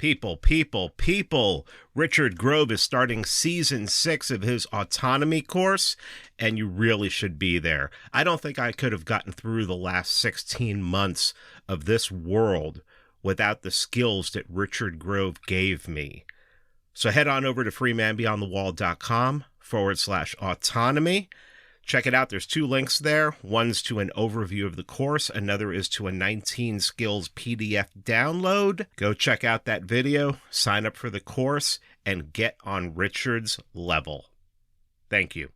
People. Richard Grove is starting season 6 of his autonomy course, and you really should be there. I don't think I could have gotten through the last 16 months of this world without the skills that Richard Grove gave me. So head on over to freemanbeyondthewall.com/autonomy. Check it out. There's 2 links there. One's to an overview of the course. Another is to a 19 skills PDF download. Go check out that video, sign up for the course, and get on Richard's level. Thank you.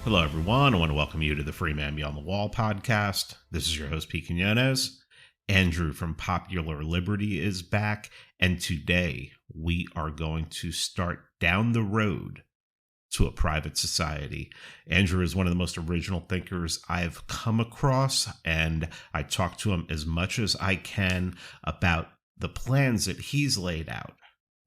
Hello, everyone. I want to welcome you to the Free Man Beyond the Wall podcast. This is your host, Pete Quinones. Andrew from Popular Liberty is back, and today we are going to start down the road to a private society. Andrew is one of the most original thinkers I've come across, and I talk to him as much as I can about the plans that he's laid out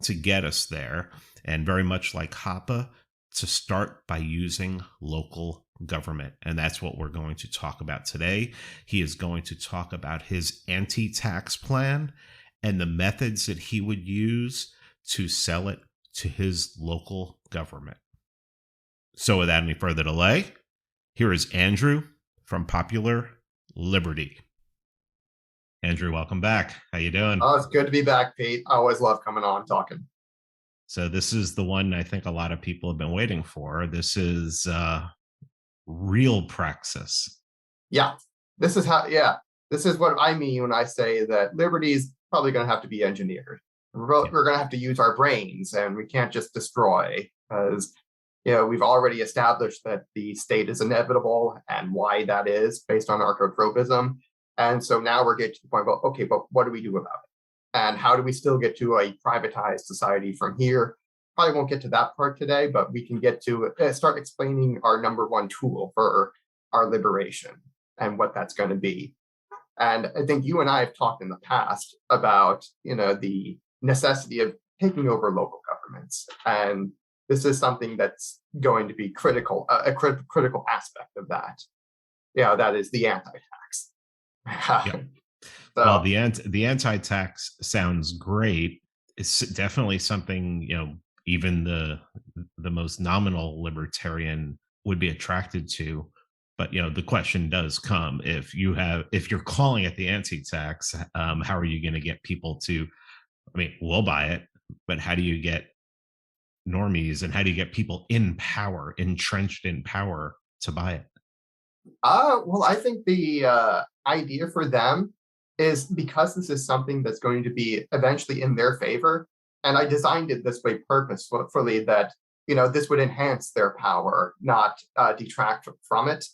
to get us there, and very much like Hoppe, to start by using local government. And that's what we're going to talk about today. He is going to talk about his anti-tax plan and the methods that he would use to sell it to his local government. So without any further delay, here is Andrew from Popular Liberty. Andrew, welcome back. How you doing? Oh, it's good to be back, Pete. I always love coming on talking. So this is the one I think a lot of people have been waiting for. This is real praxis. Yeah, this is what I mean when I say that liberty is probably going to have to be engineered. We're going to have to use our brains, and we can't just destroy, because we've already established that the state is inevitable and why that is based on archotropism. And so now we're getting to the point about, okay, but what do we do about it? And how do we still get to a privatized society from here? Probably won't get to that part today, but we can get to start explaining our number one tool for our liberation and what that's going to be. And I think you and I have talked in the past about, the necessity of taking over local governments. And this is something that's going to be critical, a critical aspect of that. That is the anti-tax. Yep. Well, the anti-tax sounds great. It's definitely something, even the most nominal libertarian would be attracted to. But, the question does come, if you're calling it the anti-tax, how are you going to get people to, we'll buy it, but how do you get normies and how do you get people in power, entrenched in power, to buy it? Well, I think the idea for them is, because this is something that's going to be eventually in their favor, and I designed it this way purposefully, that this would enhance their power, not detract from it,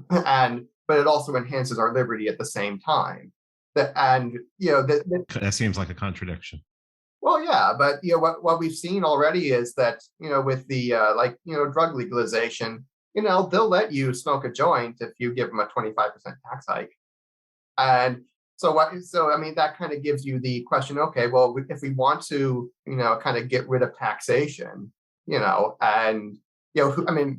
but it also enhances our liberty at the same time. That seems like a contradiction. Well, yeah, but what we've seen already is that with the drug legalization, they'll let you smoke a joint if you give them a 25% tax hike. And so that kind of gives you the question, okay, well, if we want to, kind of get rid of taxation,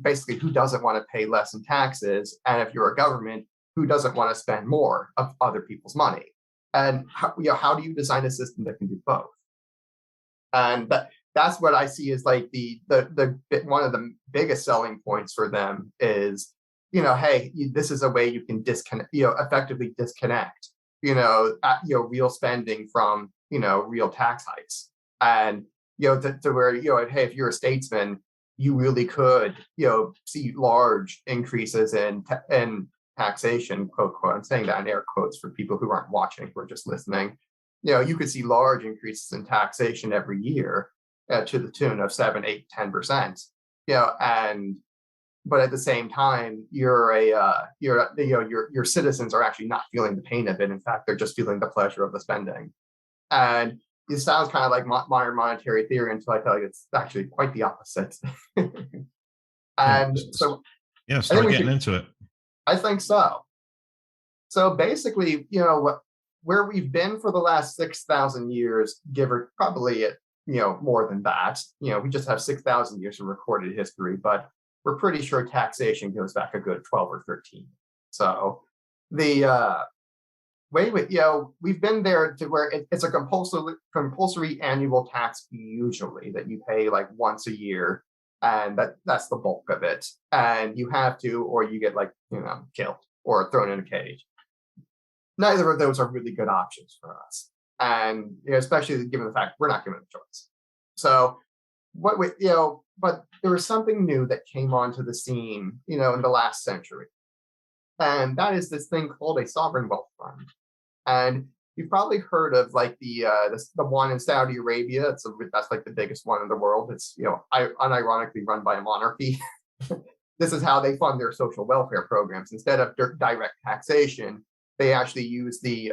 basically, who doesn't want to pay less in taxes? And if you're a government, who doesn't want to spend more of other people's money? And how do you design a system that can do both? And that's what I see as like the one of the biggest selling points for them is, hey, this is a way you can effectively disconnect, real spending from, real tax hikes. And, to where, hey, if you're a statesman, you really could, see large increases in taxation, quote, quote. I'm saying that in air quotes for people who aren't watching, who are just listening. You could see large increases in taxation every year to the tune of 7, 8, 10%. But at the same time, your citizens are actually not feeling the pain of it. In fact, they're just feeling the pleasure of the spending. And it sounds kind of like modern monetary theory until I tell you it's actually quite the opposite. And start getting into it. I think so. So basically, where we've been for the last 6,000 years, give or probably more than that. We just have 6,000 years of recorded history, but we're pretty sure taxation goes back a good 12 or 13. So the we've been there to where it's a compulsory annual tax usually that you pay like once a year, and that's the bulk of it. And you have to, or you get like killed or thrown in a cage. Neither of those are really good options for us, and especially given the fact we're not given a choice. So but there was something new that came onto the scene, in the last century, and that is this thing called a sovereign wealth fund. And you've probably heard of like the one in Saudi Arabia. That's like the biggest one in the world. It's unironically run by a monarchy. This is how they fund their social welfare programs. Instead of direct taxation, they actually use the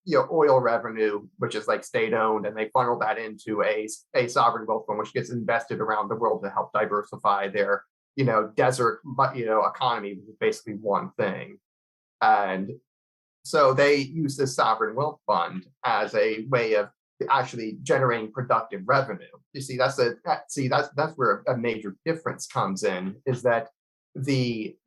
oil revenue, which is like state owned, and they funnel that into a sovereign wealth fund, which gets invested around the world to help diversify their desert economy, which is basically one thing. And so they use this sovereign wealth fund as a way of actually generating productive revenue. You see, that's where a major difference comes in, is that the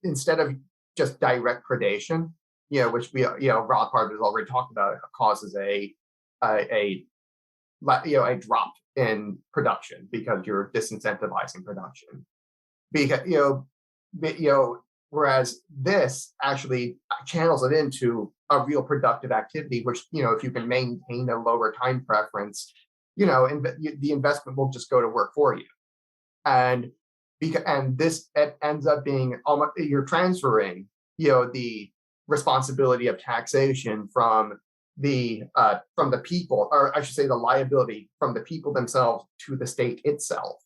instead of just direct predation, which Rob Harvard has already talked about, causes a drop in production because you're disincentivizing production. Because whereas this actually channels it into a real productive activity, which if you can maintain a lower time preference, the investment will just go to work for you. And this ends up being almost, you're transferring the responsibility of taxation from the people, or I should say the liability from the people themselves to the state itself.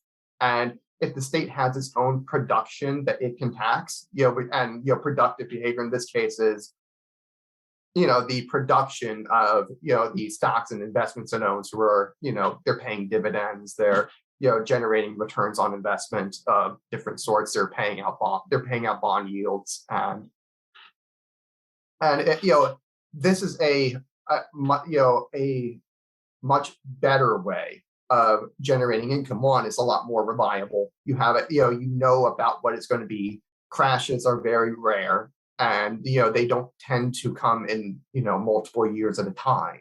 And if the state has its own production that it can tax, and productive behavior in this case is the production of the stocks and investments it owns, who are they're paying dividends, they're generating returns on investment of different sorts, they're paying out bond yields, and this is a much better way of generating income. One, it's a lot more reliable. You have it, about what it's going to be. Crashes are very rare, and they don't tend to come in multiple years at a time.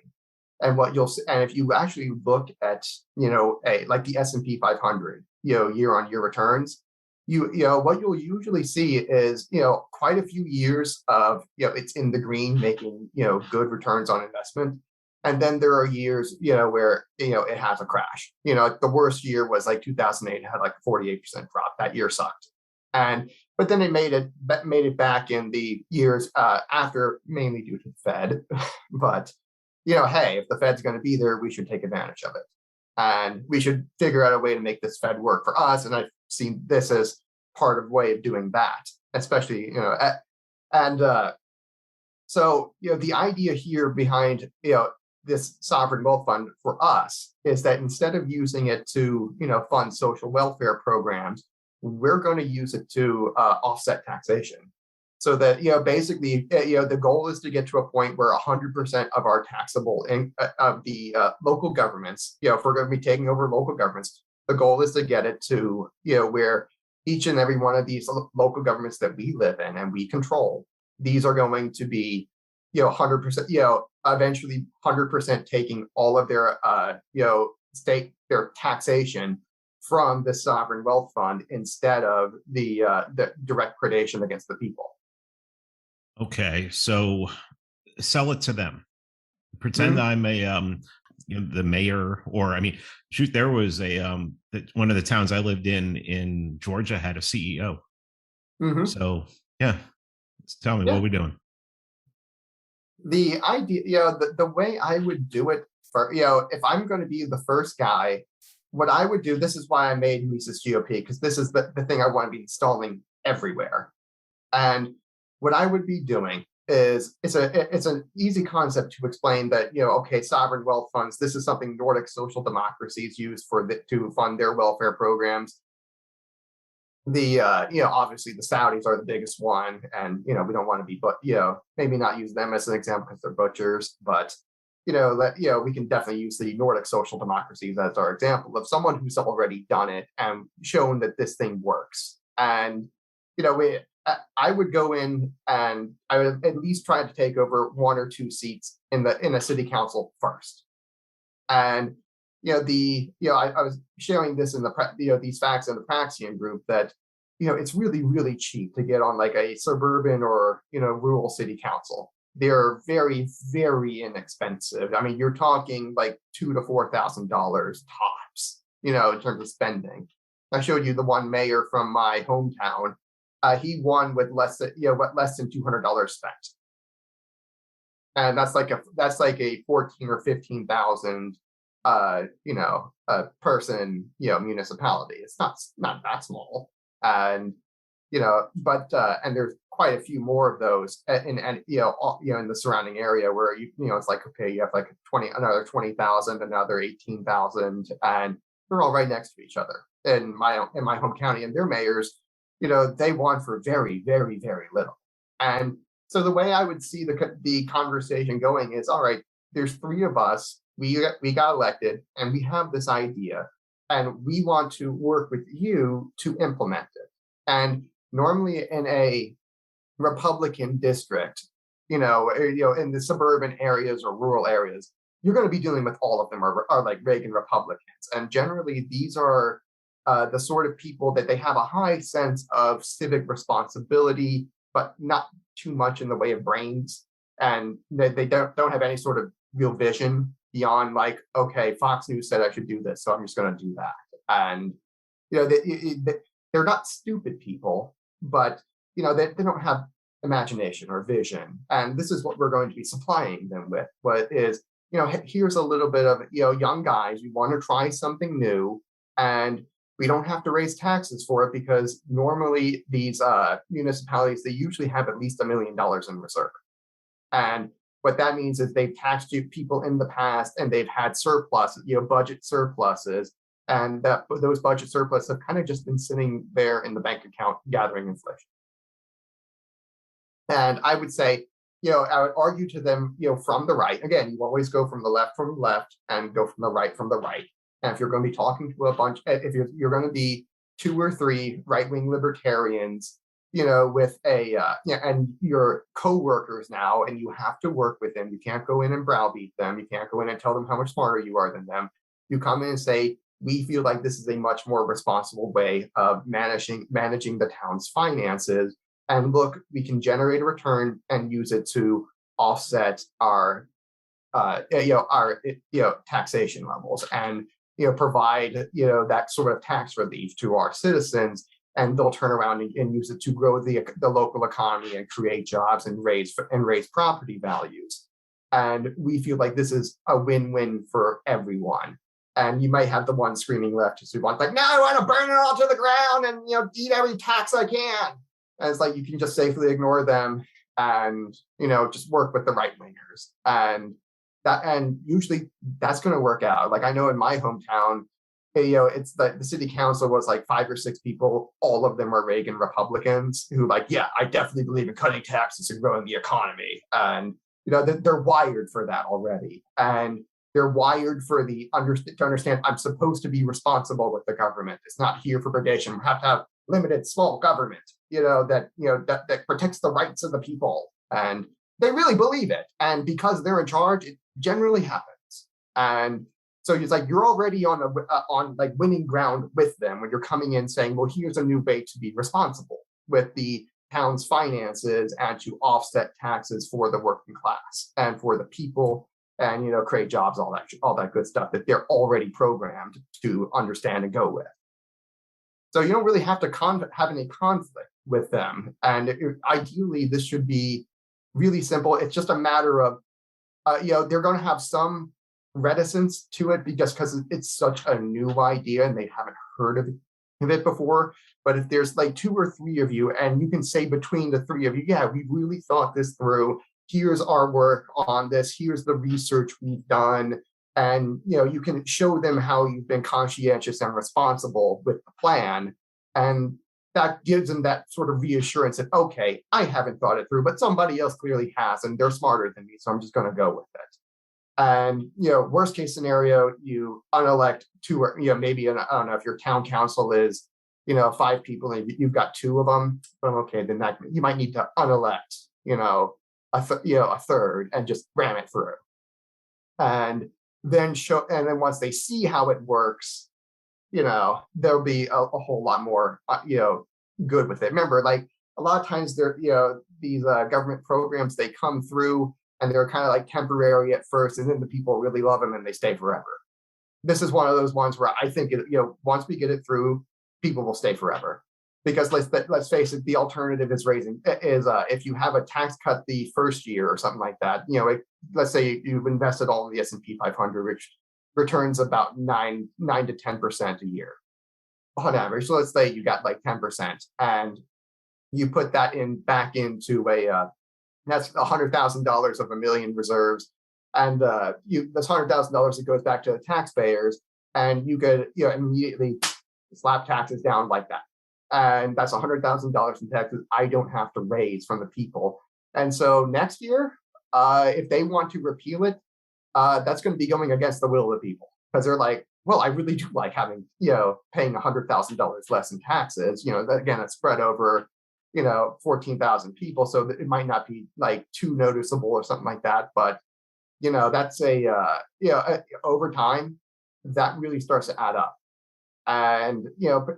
And if you actually look at like the S&P 500 year on year returns, what you'll usually see is quite a few years of it's in the green, making good returns on investment. And then there are years where it has a crash. The worst year was like 2008. It had like a 48% drop. That year sucked. But then it made it back in the years after, mainly due to the Fed. But hey, if the Fed's going to be there, we should take advantage of it, and we should figure out a way to make this Fed work for us. And I've seen this as part of a way of doing that, especially so the idea here behind this sovereign wealth fund for us is that instead of using it to fund social welfare programs, we're going to use it to offset taxation. So that basically the goal is to get to a point where 100% of our taxable of the local governments, if we're going to be taking over local governments, the goal is to get it to where each and every one of these local governments that we live in and we control, these are going to be 100%, eventually 100% taking all of their their taxation from the sovereign wealth fund instead of the direct predation against the people. Okay, so sell it to them. Pretend I'm a the mayor, or I mean, shoot, there was a one of the towns I lived in Georgia had a CEO. So yeah, tell me, what are we doing? The idea, the way I would do it for if I'm going to be the first guy, what I would do, this is why I made Mises GOP, because this is the thing I want to be installing everywhere. And what I would be doing is it's an easy concept to explain that okay, sovereign wealth funds, this is something Nordic social democracies use to fund their welfare programs. obviously the Saudis are the biggest one, and we don't want to be, but maybe not use them as an example because they're butchers, but we can definitely use the Nordic social democracies as our example of someone who's already done it and shown that this thing works. And I would go in and I would at least try to take over 1 or 2 seats in a city council first. And I was sharing this in these facts in the Praxian group that it's really, really cheap to get on like a suburban or rural city council. They're very, very inexpensive. I mean, you're talking like $2,000 to $4,000 tops, in terms of spending. I showed you the one mayor from my hometown. He won with less than $200 spent, and that's like a 14 or 15,000 person municipality. It's not that small, and but and there's quite a few more of those in the surrounding area where it's like, okay, you have like another 20,000, another 18,000, and they're all right next to each other in my home county, and their mayors, they won for very, very, very little. And so the way I would see the conversation going is, all right, there's 3 of us, we got elected, and we have this idea, and we want to work with you to implement it. And normally in a Republican district, in the suburban areas or rural areas, you're going to be dealing with all of them are like Reagan Republicans. And generally, these are the sort of people that they have a high sense of civic responsibility, but not too much in the way of brains. And they don't have any sort of real vision beyond like, okay, Fox News said I should do this, so I'm just going to do that. And they're not stupid people, but they don't have imagination or vision. And this is what we're going to be supplying them with. What is, here's a little bit of young guys, we want to try something new, and we don't have to raise taxes for it because normally these municipalities, they usually have at least $1 million in reserve. And what that means is they've taxed people in the past and they've had surpluses, budget surpluses, and those budget surpluses have kind of just been sitting there in the bank account gathering inflation. And I would say, I would argue to them, from the right. Again, you always go from the left and go from the right. And if you're going to be talking to a bunch, if you're going to be 2 or 3 right-wing libertarians, with and your co-workers now, and you have to work with them. You can't go in and browbeat them. You can't go in and tell them how much smarter you are than them. You come in and say, we feel like this is a much more responsible way of managing the town's finances. And look, we can generate a return and use it to offset our taxation levels and provide that sort of tax relief to our citizens, and they'll turn around and use it to grow the local economy and create jobs and raise property values. And we feel like this is a win-win for everyone. And you might have the one screaming leftist who wants like, no, I want to burn it all to the ground and eat every tax I can. And it's like you can just safely ignore them and just work with the right wingers. And usually that's going to work out. Like I know in my hometown, it's the city council was like 5 or 6 people. All of them are Reagan Republicans who like, yeah, I definitely believe in cutting taxes and growing the economy. And they're wired for that already. And they're wired for to understand I'm supposed to be responsible with the government. It's not here for predation. We have to have limited small government, that protects the rights of the people. And they really believe it. And because they're in charge, it generally happens. And so it's like you're already on like winning ground with them when you're coming in saying, well, here's a new way to be responsible with the town's finances and to offset taxes for the working class and for the people and create jobs, all that good stuff that they're already programmed to understand and go with. So you don't really have to have any conflict with them. And ideally, this should be really simple. It's just a matter of, they're going to have some reticence to it because it's such a new idea and they haven't heard of it before. But if there's like 2 or 3 of you and you can say between the 3 of you, yeah, we really thought this through. Here's our work on this. Here's the research we've done. And, you can show them how you've been conscientious and responsible with the plan. And that gives them that sort of reassurance that, okay, I haven't thought it through, but somebody else clearly has, and they're smarter than me, so I'm just going to go with it. And, worst case scenario, you unelect two, or, maybe, I don't know, if your town council is, 5 people and you've got 2 of them, well, okay, then that you might need to unelect, a third and just ram it through. And then once they see how it works, there'll be a whole lot more, good with it. Remember, like, a lot of times these government programs, they come through and they're kind of like temporary at first, and then the people really love them and they stay forever. This is one of those ones where I think once we get it through, people will stay forever. Because let's face it, the alternative is if you have a tax cut the first year or something like that, let's say you've invested all in the S&P 500, which returns about 9 to 10% a year on average. So let's say you got like 10%, and you put that back into that's $100,000 of $1 million reserves, and that's $100,000 that goes back to the taxpayers, and you could immediately slap taxes down like that. And that's $100,000 in taxes I don't have to raise from the people. And so next year, if they want to repeal it, that's going to be going against the will of the people, because they're like, well, I really do like having, paying $100,000 less in taxes. Again, it's spread over, 14,000 people. So that it might not be like too noticeable or something like that. But, that's over time, that really starts to add up. And,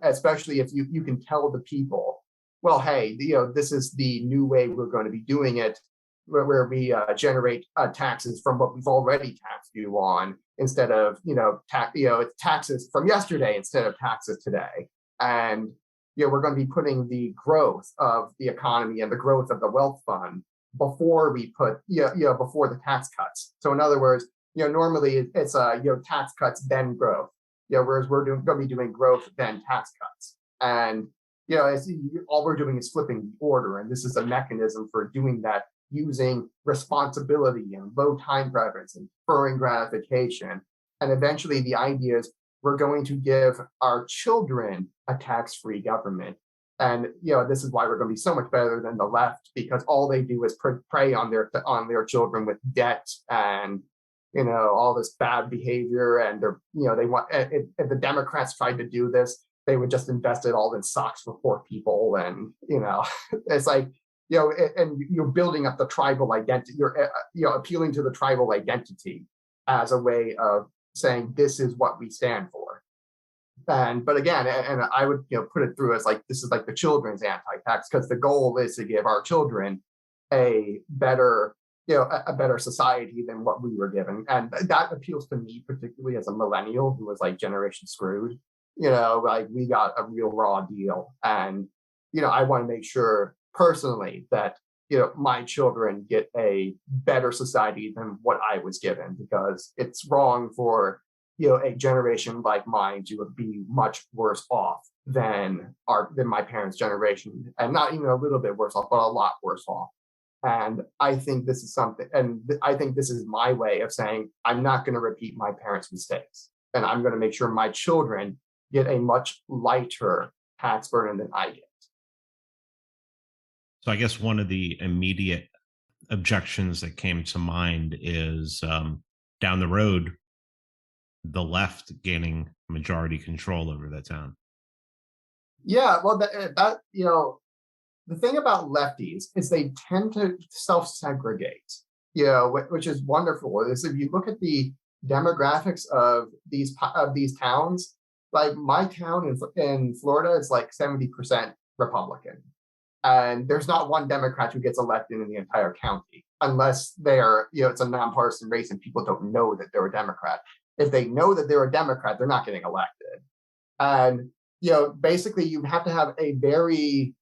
especially if you can tell the people, well, hey, this is the new way we're going to be doing it, where we generate taxes from what we've already taxed you on, instead of, it's taxes from yesterday instead of taxes today. And, we're going to be putting the growth of the economy and the growth of the wealth fund before we put, before the tax cuts. So in other words, normally it's tax cuts, then growth. Whereas we're going to be doing growth, then tax cuts. And, all we're doing is flipping the order. And this is a mechanism for doing that, using responsibility and low time preference and deferring gratification. And eventually the idea is we're going to give our children a tax-free government. And, this is why we're going to be so much better than the left, because all they do is prey on their children with debt and, all this bad behavior. And they want, if the Democrats tried to do this, they would just invest it all in socks for poor people. And, it's like, and you're building up the tribal identity, you're appealing to the tribal identity as a way of saying, this is what we stand for. But again, and I would, put it through as like, this is like the children's anti-tax, because the goal is to give our children a better society than what we were given. And that appeals to me, particularly as a millennial who was like generation screwed. Like, we got a real raw deal. And, I want to make sure personally that, my children get a better society than what I was given, because it's wrong for, a generation like mine to be much worse off than my parents' generation, and not even a little bit worse off, but a lot worse off. And I think this is something, and I think this is my way of saying, I'm not going to repeat my parents' mistakes, and I'm going to make sure my children get a much lighter tax burden than I get. So I guess one of the immediate objections that came to mind is down the road, the left gaining majority control over the town. Yeah, well, the thing about lefties is they tend to self-segregate, which is wonderful. Is if you look at the demographics of these towns, like my town in Florida is like 70% Republican. And there's not one Democrat who gets elected in the entire county, unless they're, it's a nonpartisan race and people don't know that they're a Democrat. If they know that they're a Democrat, they're not getting elected. And, basically you have to have a very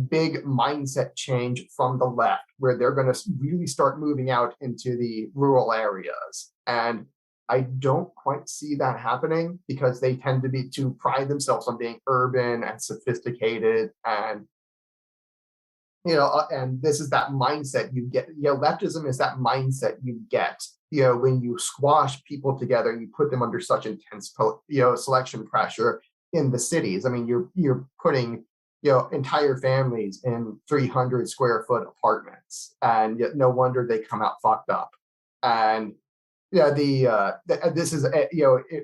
big mindset change from the left, where they're going to really start moving out into the rural areas. And I don't quite see that happening, because they tend to pride themselves on being urban and sophisticated, and and this is that mindset you get. Leftism is that mindset you get, when you squash people together, you put them under such intense, selection pressure in the cities. I mean, you're putting, entire families in 300 square foot apartments, and yet no wonder they come out fucked up. And yeah, this is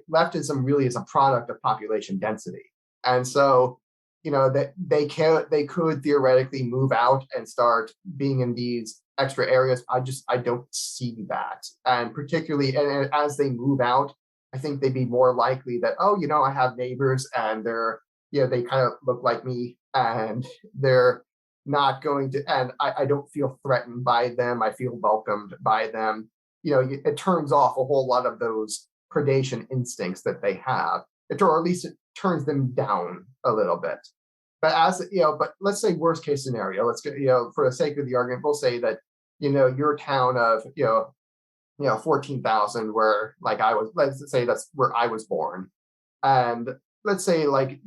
leftism really is a product of population density, and so that they could theoretically move out and start being in these extra areas. I don't see that, and particularly and as they move out, I think they'd be more likely that I have neighbors and they're they kind of look like me and they're not going to, and I don't feel threatened by them. I feel welcomed by them. It turns off a whole lot of those predation instincts that they have, or at least it turns them down a little bit. But but let's say worst case scenario, let's get, for the sake of the argument, we'll say that, your town of, 14,000 where like let's say that's where I was born. And let's say like,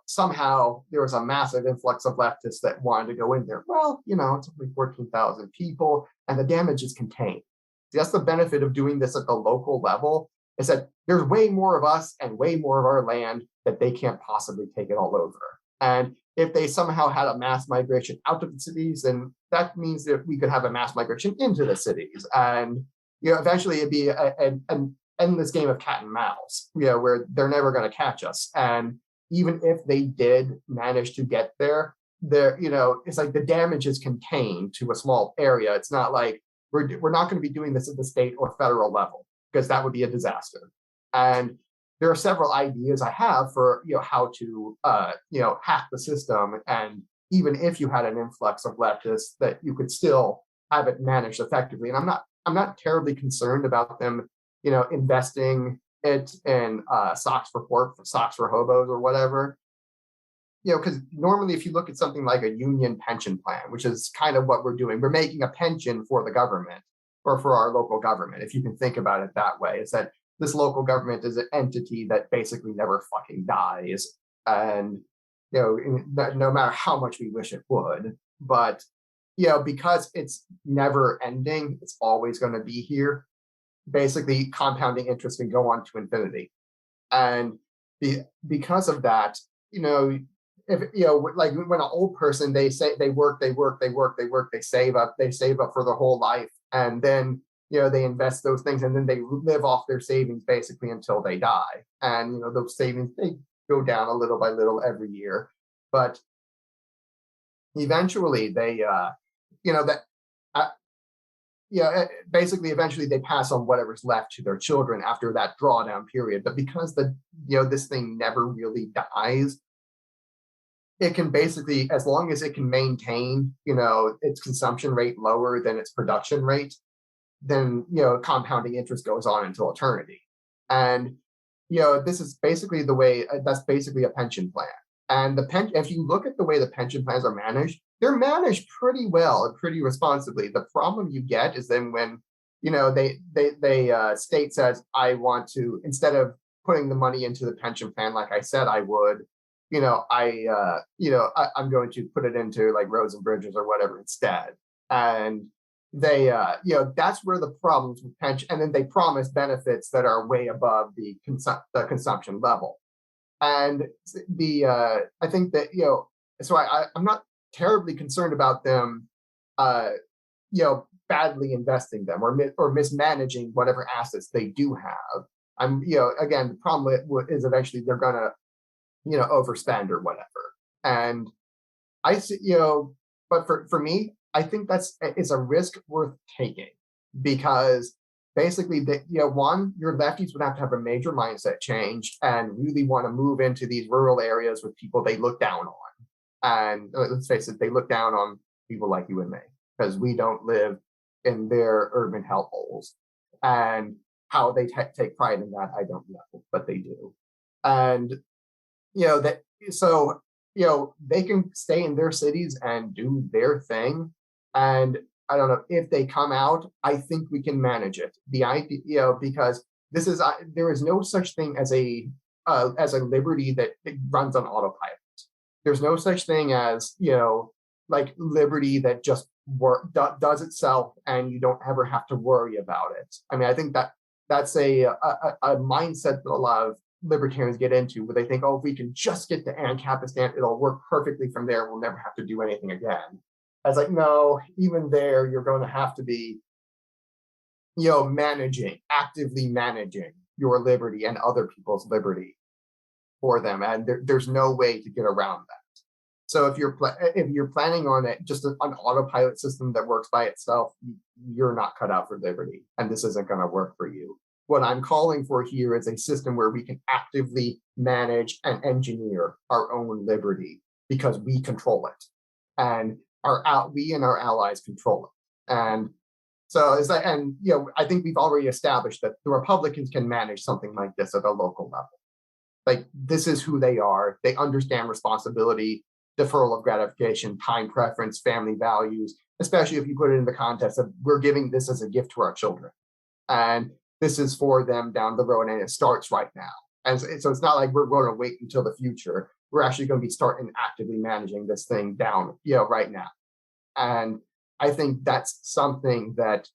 somehow there was a massive influx of leftists that wanted to go in there. Well, it's only 14,000 people and the damage is contained. That's the benefit of doing this at the local level, is that there's way more of us and way more of our land that they can't possibly take it all over. And if they somehow had a mass migration out of the cities, then that means that we could have a mass migration into the cities. And, eventually it'd be an endless game of cat and mouse, where they're never going to catch us. And even if they did manage to get there, it's like the damage is contained to a small area. It's not like we're not going to be doing this at the state or federal level, because that would be a disaster. And there are several ideas I have for how to hack the system, and even if you had an influx of leftists, that you could still have it managed effectively. And I'm not terribly concerned about them investing it in socks for hobos or whatever. Because normally if you look at something like a union pension plan, which is kind of what we're doing, we're making a pension for the government or for our local government. If you can think about it that way, is that this local government is an entity that basically never fucking dies. And, no matter how much we wish it would, but, because it's never ending, it's always going to be here. Basically compounding interest can go on to infinity. And because of that, if like when an old person, they say they work, they save up for their whole life, and then they invest those things, and then they live off their savings basically until they die. And those savings, they go down a little by little every year, but eventually they basically eventually they pass on whatever's left to their children after that drawdown period. But because this thing never really dies, it can basically, as long as it can maintain, its consumption rate lower than its production rate, then, compounding interest goes on until eternity. And, this is basically the way, that's basically a pension plan. And if you look at the way the pension plans are managed, they're managed pretty well and pretty responsibly. The problem you get is then when, state says, I want to, instead of putting the money into the pension plan, like I said I would, I'm going to put it into like roads and bridges or whatever instead. And they, that's where the problems with pension, and then they promise benefits that are way above the consumption level. And I think that, so I'm not terribly concerned about them, badly investing them or mismanaging whatever assets they do have. Again, the problem is eventually they're gonna, overspend or whatever. And I see, but for me, I think it's a risk worth taking, because basically one, your lefties would have to have a major mindset change and really want to move into these rural areas with people they look down on. And let's face it, they look down on people like you and me, because we don't live in their urban hellholes. And how they take pride in that, I don't know, but they do. And they can stay in their cities and do their thing. And I don't know, if they come out, I think we can manage it. The idea, because there is no such thing as a liberty that runs on autopilot. There's no such thing as, like liberty that just does itself and you don't ever have to worry about it. I mean, I think that's a mindset that a lot of libertarians get into, where they think, oh, if we can just get to Ancapistan, it'll work perfectly from there. We'll never have to do anything again. I was like, no, even there, you're going to have to be, actively managing your liberty and other people's liberty for them. And there's no way to get around that. So if you're planning on it, just an autopilot system that works by itself, you're not cut out for liberty. And this isn't going to work for you. What I'm calling for here is a system where we can actively manage and engineer our own liberty because we control it, and we and our allies control it. And so I think we've already established that the Republicans can manage something like this at a local level. Like, this is who they are. They understand responsibility, deferral of gratification, time preference, family values, especially if you put it in the context of we're giving this as a gift to our children. And this is for them down the road, and it starts right now. And so it's not like we're going to wait until the future. We're actually going to be starting actively managing this thing down, right now. And I think that's something that,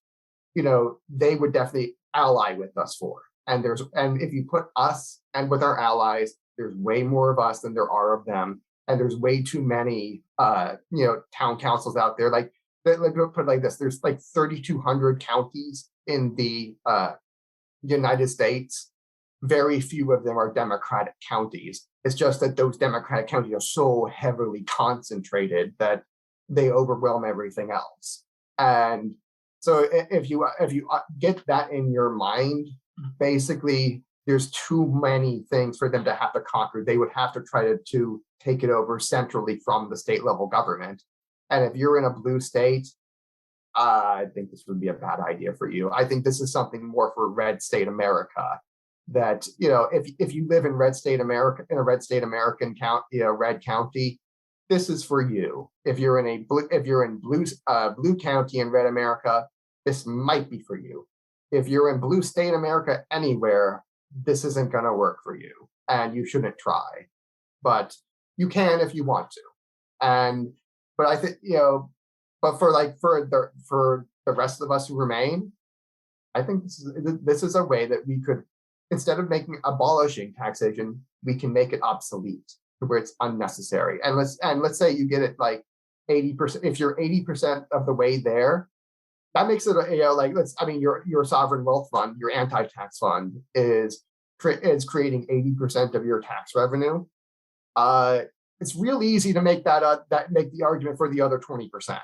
they would definitely ally with us for. And if you put us and with our allies, there's way more of us than there are of them. And there's way too many, town councils out there. Like put it like this: there's like 3,200 counties in the United States. Very few of them are Democratic counties. It's just that those Democratic counties are so heavily concentrated that they overwhelm everything else. And so if you get that in your mind, basically there's too many things for them to have to conquer. They would have to try to take it over centrally from the state level government. And if you're in a blue state, I think this would be a bad idea for you. I think this is something more for red state America. That if you live in red state America, in a red state American county, red county, this is for you. If you're in blue county in red America, this might be for you. If you're in blue state America anywhere, this isn't going to work for you, and you shouldn't try. But you can if you want to. But I think but for the rest of us who remain, I think this is a way that we could, instead of abolishing taxation, we can make it obsolete to where it's unnecessary. And let's say you get it like 80%. If you're 80% of the way there, that makes it your sovereign wealth fund, your anti-tax fund is creating 80% of your tax revenue. It's real easy to make make the argument for the other 20%.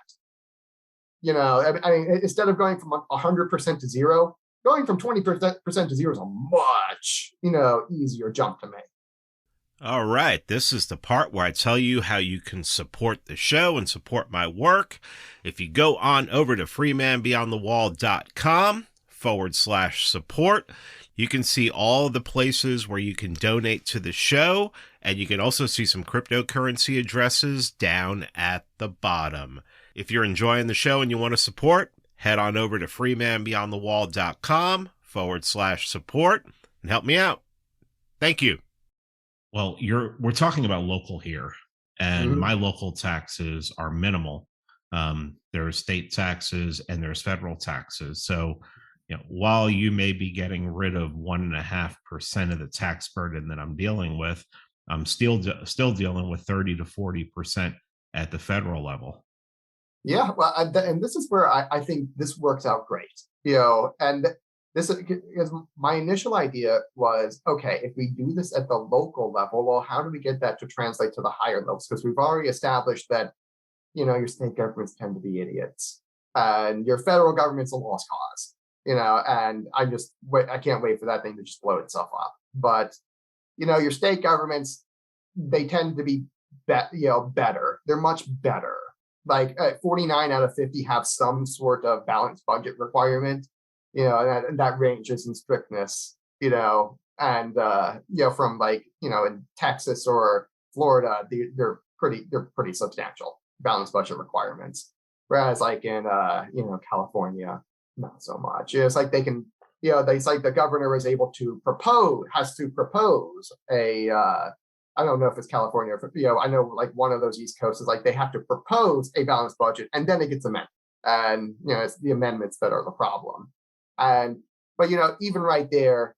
Instead of going from 100% to zero, going from 20% to zero is a much, easier jump to make. All right. This is the part where I tell you how you can support the show and support my work. If you go on over to freemanbeyondthewall.com/support, you can see all the places where you can donate to the show, and you can also see some cryptocurrency addresses down at the bottom. If you're enjoying the show and you want to support, head on over to freemanbeyondthewall.com/support and help me out. Thank you. Well, we're talking about local here, and my local taxes are minimal. There are state taxes and there's federal taxes. So, while you may be getting rid of 1.5% of the tax burden that I'm dealing with, I'm still dealing with 30 to 40% at the federal level. Yeah, well, and this is where I think this works out great. And this is my initial idea was, okay, if we do this at the local level, well, how do we get that to translate to the higher levels? Because we've already established that, your state governments tend to be idiots, and your federal government's a lost cause. And I can't wait for that thing to just blow itself up. But your state governments, they tend to be better. They're much better. Like 49 out of 50 have some sort of balanced budget requirement. And that ranges in strictness, and from in Texas or Florida, they're pretty substantial balanced budget requirements. Whereas like in California, not so much. It's like they can, it's like the governor has to propose a I don't know if it's California, I know like one of those East Coasts is like they have to propose a balanced budget and then it gets amended. And it's the amendments that are the problem. But even right there,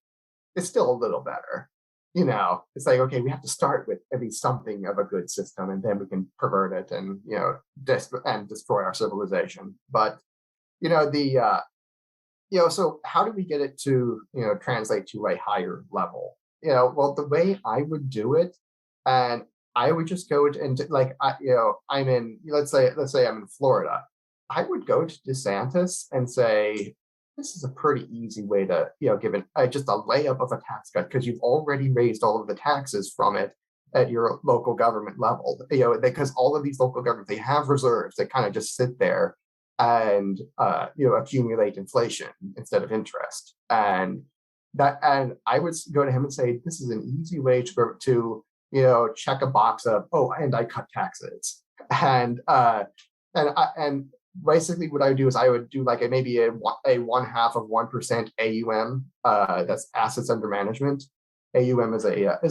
it's still a little better. it's like, okay, we have to start with at least something of a good system, and then we can pervert it and destroy our civilization. But the so how do we get it to translate to a higher level? Well, the way I would do it, and I would just go into, like, I'm in, let's say I'm in Florida. I would go to DeSantis and say, this is a pretty easy way to give it just a layup of a tax cut, because you've already raised all of the taxes from it at your local government level. Because all of these local governments, they have reserves that kind of just sit there and accumulate inflation instead of interest. And I would go to him and say, this is an easy way to check a box of, oh, and I cut taxes. And basically what I would do is I would do like maybe a 0.5% AUM, that's assets under management. AUM is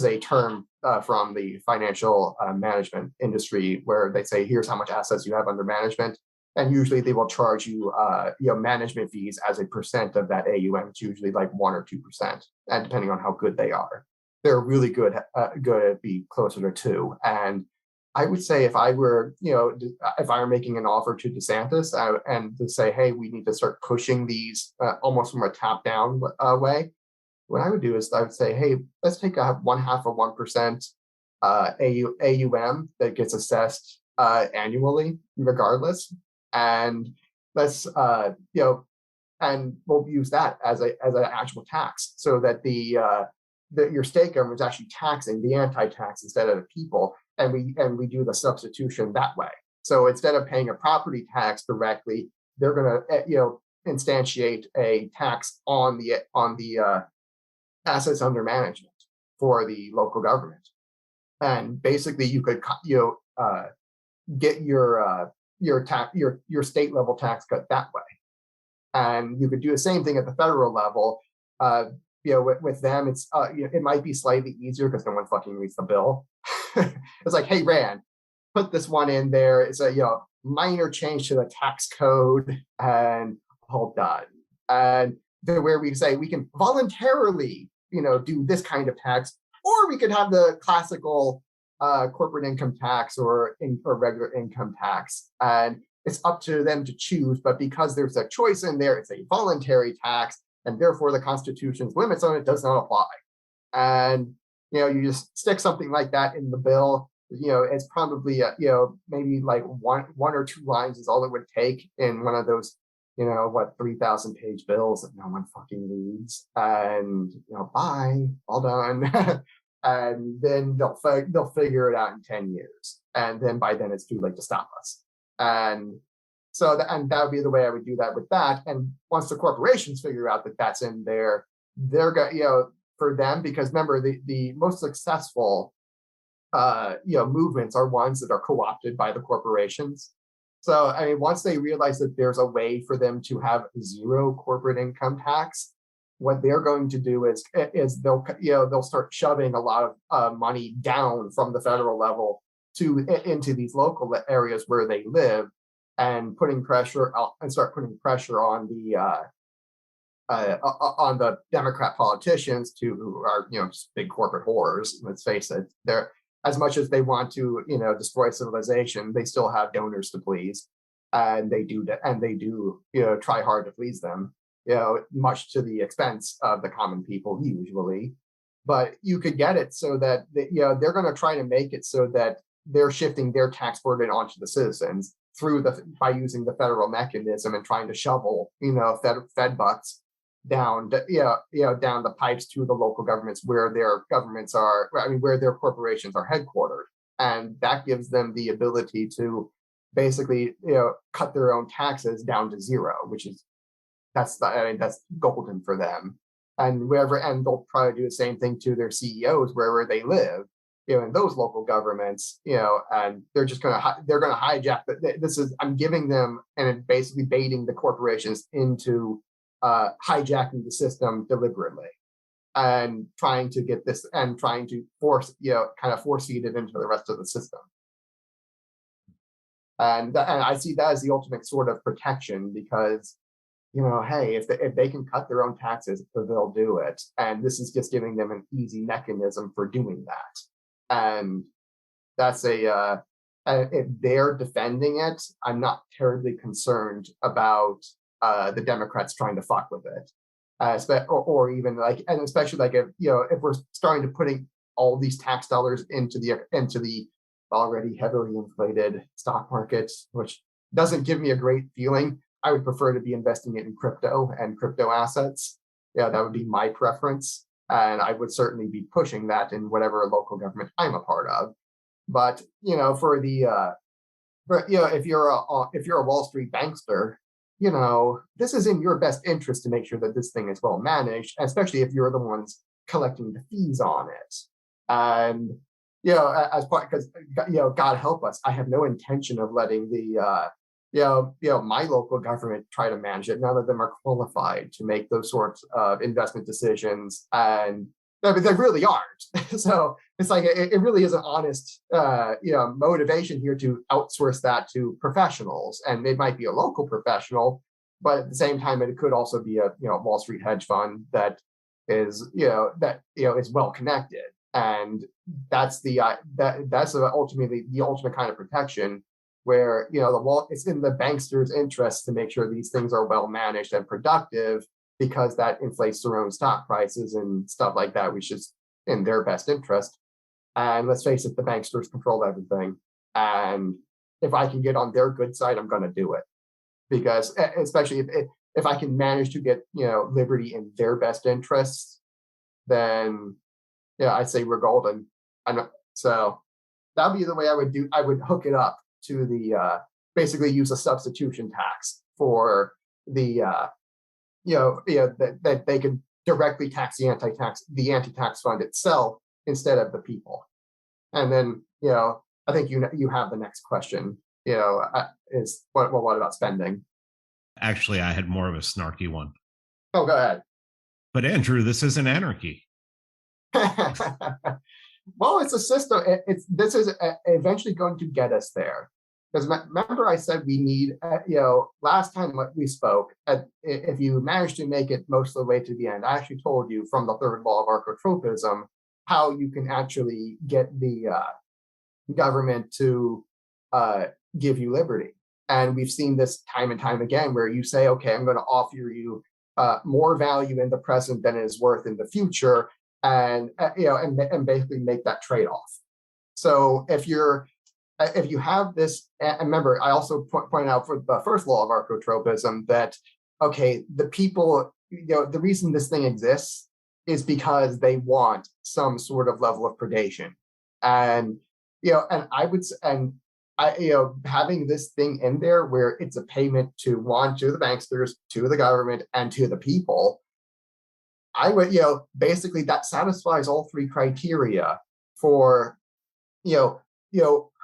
a term from the financial management industry, where they say, here's how much assets you have under management, and usually they will charge you management fees as a percent of that AUM. It's usually like 1 or 2%, and depending on how good they are, they're really good at be closer to 2. And I would say, if I were making an offer to DeSantis and to say, hey, we need to start pushing these almost from a top down way, what I would do is I would say, hey, let's take a 0.5% AUM that gets assessed annually, regardless, and let's and we'll use that as an actual tax, so that your state government is actually taxing the anti-tax instead of the people, and we do the substitution that way. So instead of paying a property tax directly, they're going to instantiate a tax on the assets under management for the local government, and basically you could get your state level tax cut that way. And you could do the same thing at the federal level. With them, it's it might be slightly easier because no one fucking reads the bill. It's like, hey, Rand, put this one in there. It's a minor change to the tax code, and all done. And where we say we can voluntarily do this kind of tax, or we could have the classical corporate income tax or regular income tax, and it's up to them to choose. But because there's a choice in there, it's a voluntary tax, and therefore the Constitution's limits on it does not apply. And you just stick something like that in the bill. It's probably maybe like one or two lines is all it would take in one of those 3,000-page bills that no one fucking reads. And bye, all done. And then they'll figure it out in 10 years, and then by then it's too late to stop us. And so that would be the way I would do that with that. And once the corporations figure out that that's in there, they're going for them, because remember, the most successful movements are ones that are co-opted by the corporations. So I mean, once they realize that there's a way for them to have zero corporate income tax, what they're going to do is they'll start shoving a lot of money down from the federal level into these local areas where they live, and start putting pressure on the Democrat politicians, who are just big corporate whores. Let's face it, they're, as much as they want to destroy civilization, they still have donors to please, and they do try hard to please them, much to the expense of the common people usually. But you could get it so that they're going to try to make it so that they're shifting their tax burden onto the citizens by using the federal mechanism, and trying to shovel fed bucks down down the pipes to the local governments where their corporations are headquartered. And that gives them the ability to basically cut their own taxes down to zero, which is that's golden for them. And they'll probably do the same thing to their CEOs wherever they live, in those local governments, and they're going to hijack. I'm giving them, and basically baiting the corporations into hijacking the system deliberately, and trying to get this, and trying to force feed it into the rest of the system. And I see that as the ultimate sort of protection, because hey, if they can cut their own taxes, they'll do it. And this is just giving them an easy mechanism for doing that. And that's if they're defending it, I'm not terribly concerned about the Democrats trying to fuck with it. Or even like, and especially like if we're starting to putting all these tax dollars into the already heavily inflated stock market, which doesn't give me a great feeling. I would prefer to be investing it in crypto and crypto assets. Yeah, that would be my preference, and I would certainly be pushing that in whatever local government I'm a part of. But if you're a Wall Street bankster, this is in your best interest to make sure that this thing is well managed, especially if you're the ones collecting the fees on it. And as part because God help us, I have no intention of letting my local government try to manage it. None of them are qualified to make those sorts of investment decisions, and they really aren't. So it's like it really is an honest motivation here to outsource that to professionals, and it might be a local professional, but at the same time it could also be a Wall Street hedge fund that is is well connected, and that's ultimately the ultimate kind of protection where it's in the banksters' interest to make sure these things are well managed and productive, because that inflates their own stock prices and stuff like that, which is in their best interest. And let's face it, the banksters control everything. And if I can get on their good side, I'm going to do it, because especially if I can manage to get Liberty in their best interests, then I say we're golden. So that'd be the way I would do. I would hook it up to the basically use a substitution tax for the that they could directly tax the anti-tax fund itself instead of the people. And then I think you have the next question. Is what about spending? Actually, I had more of a snarky one. Oh, go ahead. But Andrew, this isn't anarchy. Well, it's a system. This is eventually going to get us there. Because remember, I said we need, last time we spoke, if you manage to make it most of the way to the end, I actually told you from the third law of archotropism how you can actually get the government to give you liberty. And we've seen this time and time again, where you say, okay, I'm going to offer you more value in the present than it is worth in the future, and and basically make that trade-off. So if you have this, and remember, I also pointed out for the first law of archotropism that, okay, the people, the reason this thing exists is because they want some sort of level of predation. And, having this thing in there where it's a payment to the banksters, to the government, and to the people, I would, basically that satisfies all three criteria for,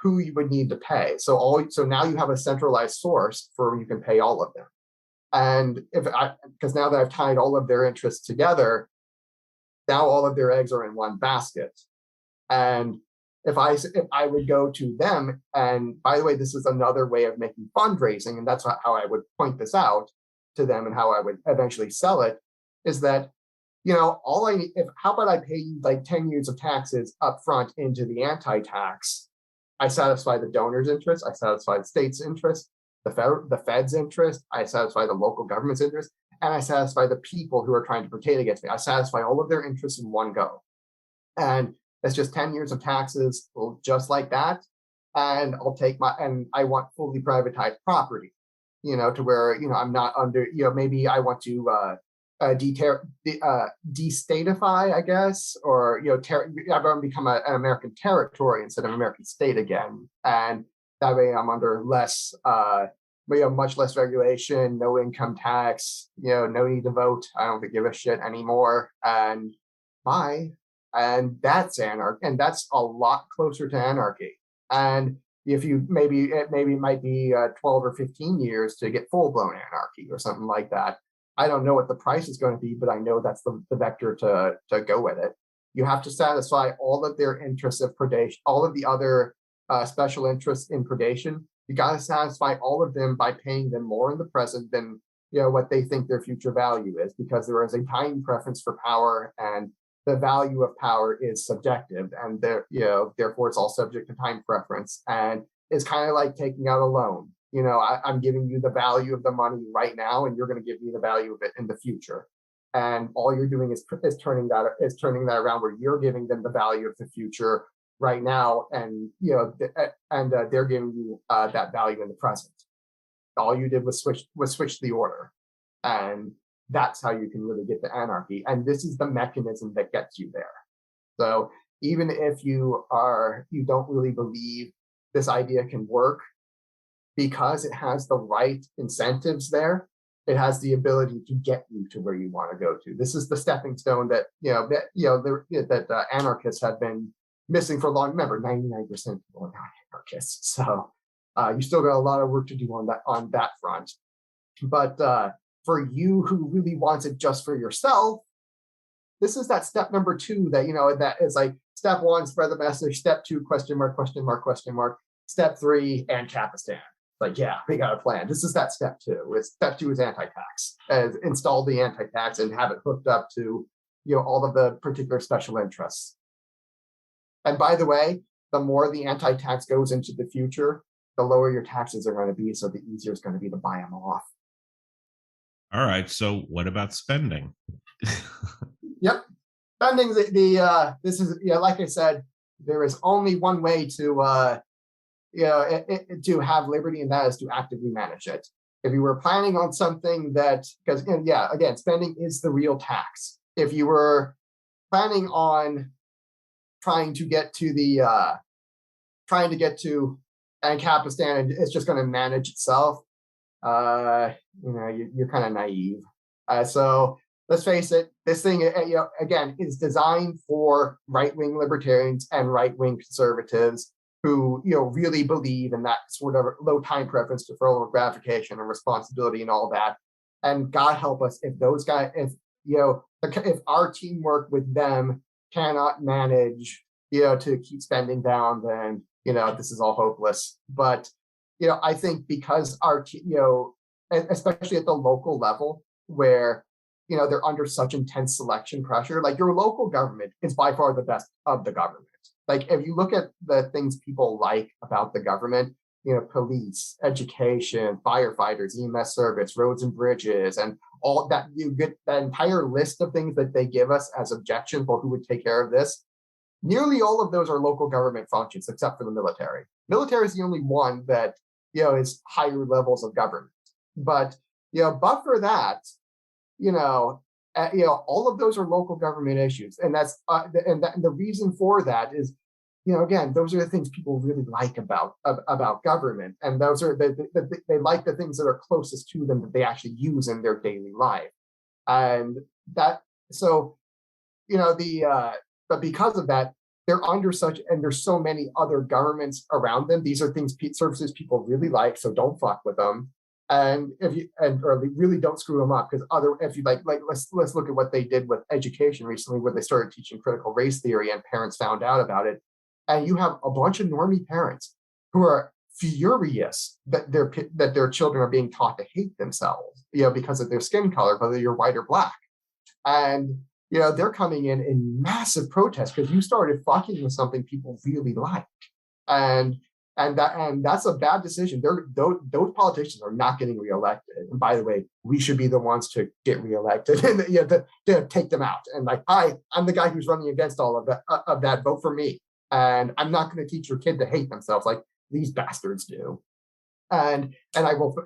who you would need to pay. So now you have a centralized source for you can pay all of them. And because now that I've tied all of their interests together, now all of their eggs are in one basket. And if I would go to them, and by the way, this is another way of making fundraising, and that's how I would point this out to them and how I would eventually sell it, is that, all I need, how about I pay you like 10 years of taxes up front into the anti-tax? I satisfy the donor's interest, I satisfy the state's interest, the Fed's interest, I satisfy the local government's interest, and I satisfy the people who are trying to protect against me. I satisfy all of their interests in one go. And it's just 10 years of taxes, just like that. And and I want fully privatized property, to where, I'm not under, maybe I want to destatify, I guess, or, I'm going to become an American territory instead of American state again. And that way I'm under less, much less regulation, no income tax, no need to vote. I don't give a shit anymore. And bye. And that's anarchy, and that's a lot closer to anarchy. And if you it might be 12 or 15 years to get full-blown anarchy or something like that. I don't know what the price is going to be, but I know that's the vector to go with it. You have to satisfy all of their interests of predation, all of the other special interests in predation. You got to satisfy all of them by paying them more in the present than what they think their future value is, because there is a time preference for power, and the value of power is subjective, and therefore it's all subject to time preference. And it's kind of like taking out a loan. I'm giving you the value of the money right now, and you're going to give me the value of it in the future. And all you're doing is turning that around, where you're giving them the value of the future right now, and they're giving you that value in the present. All you did was switch the order, and that's how you can really get to anarchy. And this is the mechanism that gets you there. So even if you don't really believe this idea can work, because it has the right incentives there, it has the ability to get you to where you want to go to. This is the stepping stone that anarchists have been missing for long. Remember, 99% of people are not anarchists, so you still got a lot of work to do on that front. But for you who really wants it just for yourself, this is that step number 2 that is like step 1, spread the message. Step 2, question mark, question mark, question mark. Step 3, Ancapistan. Like, yeah, we got a plan. This is that step 2. Step 2 is anti-tax. Install the anti-tax and have it hooked up to all of the particular special interests. And by the way, the more the anti-tax goes into the future, the lower your taxes are going to be, so the easier it's going to be to buy them off. All right. So what about spending? Yep. Spending, this is, like I said, there is only one way to to have liberty, and that is to actively manage it. If you were planning on something because again, spending is the real tax. If you were planning on trying to get to Ancapistan, and it's just going to manage itself, you're kind of naive. So let's face it, this thing, again, is designed for right-wing libertarians and right-wing conservatives who really believe in that sort of low time preference, deferral of gratification and responsibility and all that. And God help us if those guys, if our teamwork with them cannot manage to keep spending down, then this is all hopeless. But I think because our especially at the local level, where they're under such intense selection pressure, like your local government is by far the best of the government. Like, if you look at the things people like about the government, police, education, firefighters, EMS service, roads and bridges, and all that, you get the entire list of things that they give us as objections for who would take care of this. Nearly all of those are local government functions, except for the military. Military is the only one that is higher levels of government. But but for that, all of those are local government issues, and that's and the reason for that is, again, those are the things people really like about government, and those are they like the things that are closest to them that they actually use in their daily life, and that so but because of that, they're under such, and there's so many other governments around them. These are services people really like, so don't fuck with them. And or really don't screw them up, because if you like let's look at what they did with education recently, where they started teaching critical race theory and parents found out about it, and you have a bunch of normie parents who are furious that their children are being taught to hate themselves because of their skin color, whether you're white or black, and they're coming in massive protest because you started fucking with something people really like, and that's a bad decision. Those politicians are not getting reelected. And by the way, we should be the ones to get reelected and to take them out. And like, I'm the guy who's running against all of that. Vote for me. And I'm not going to teach your kid to hate themselves like these bastards do. And I will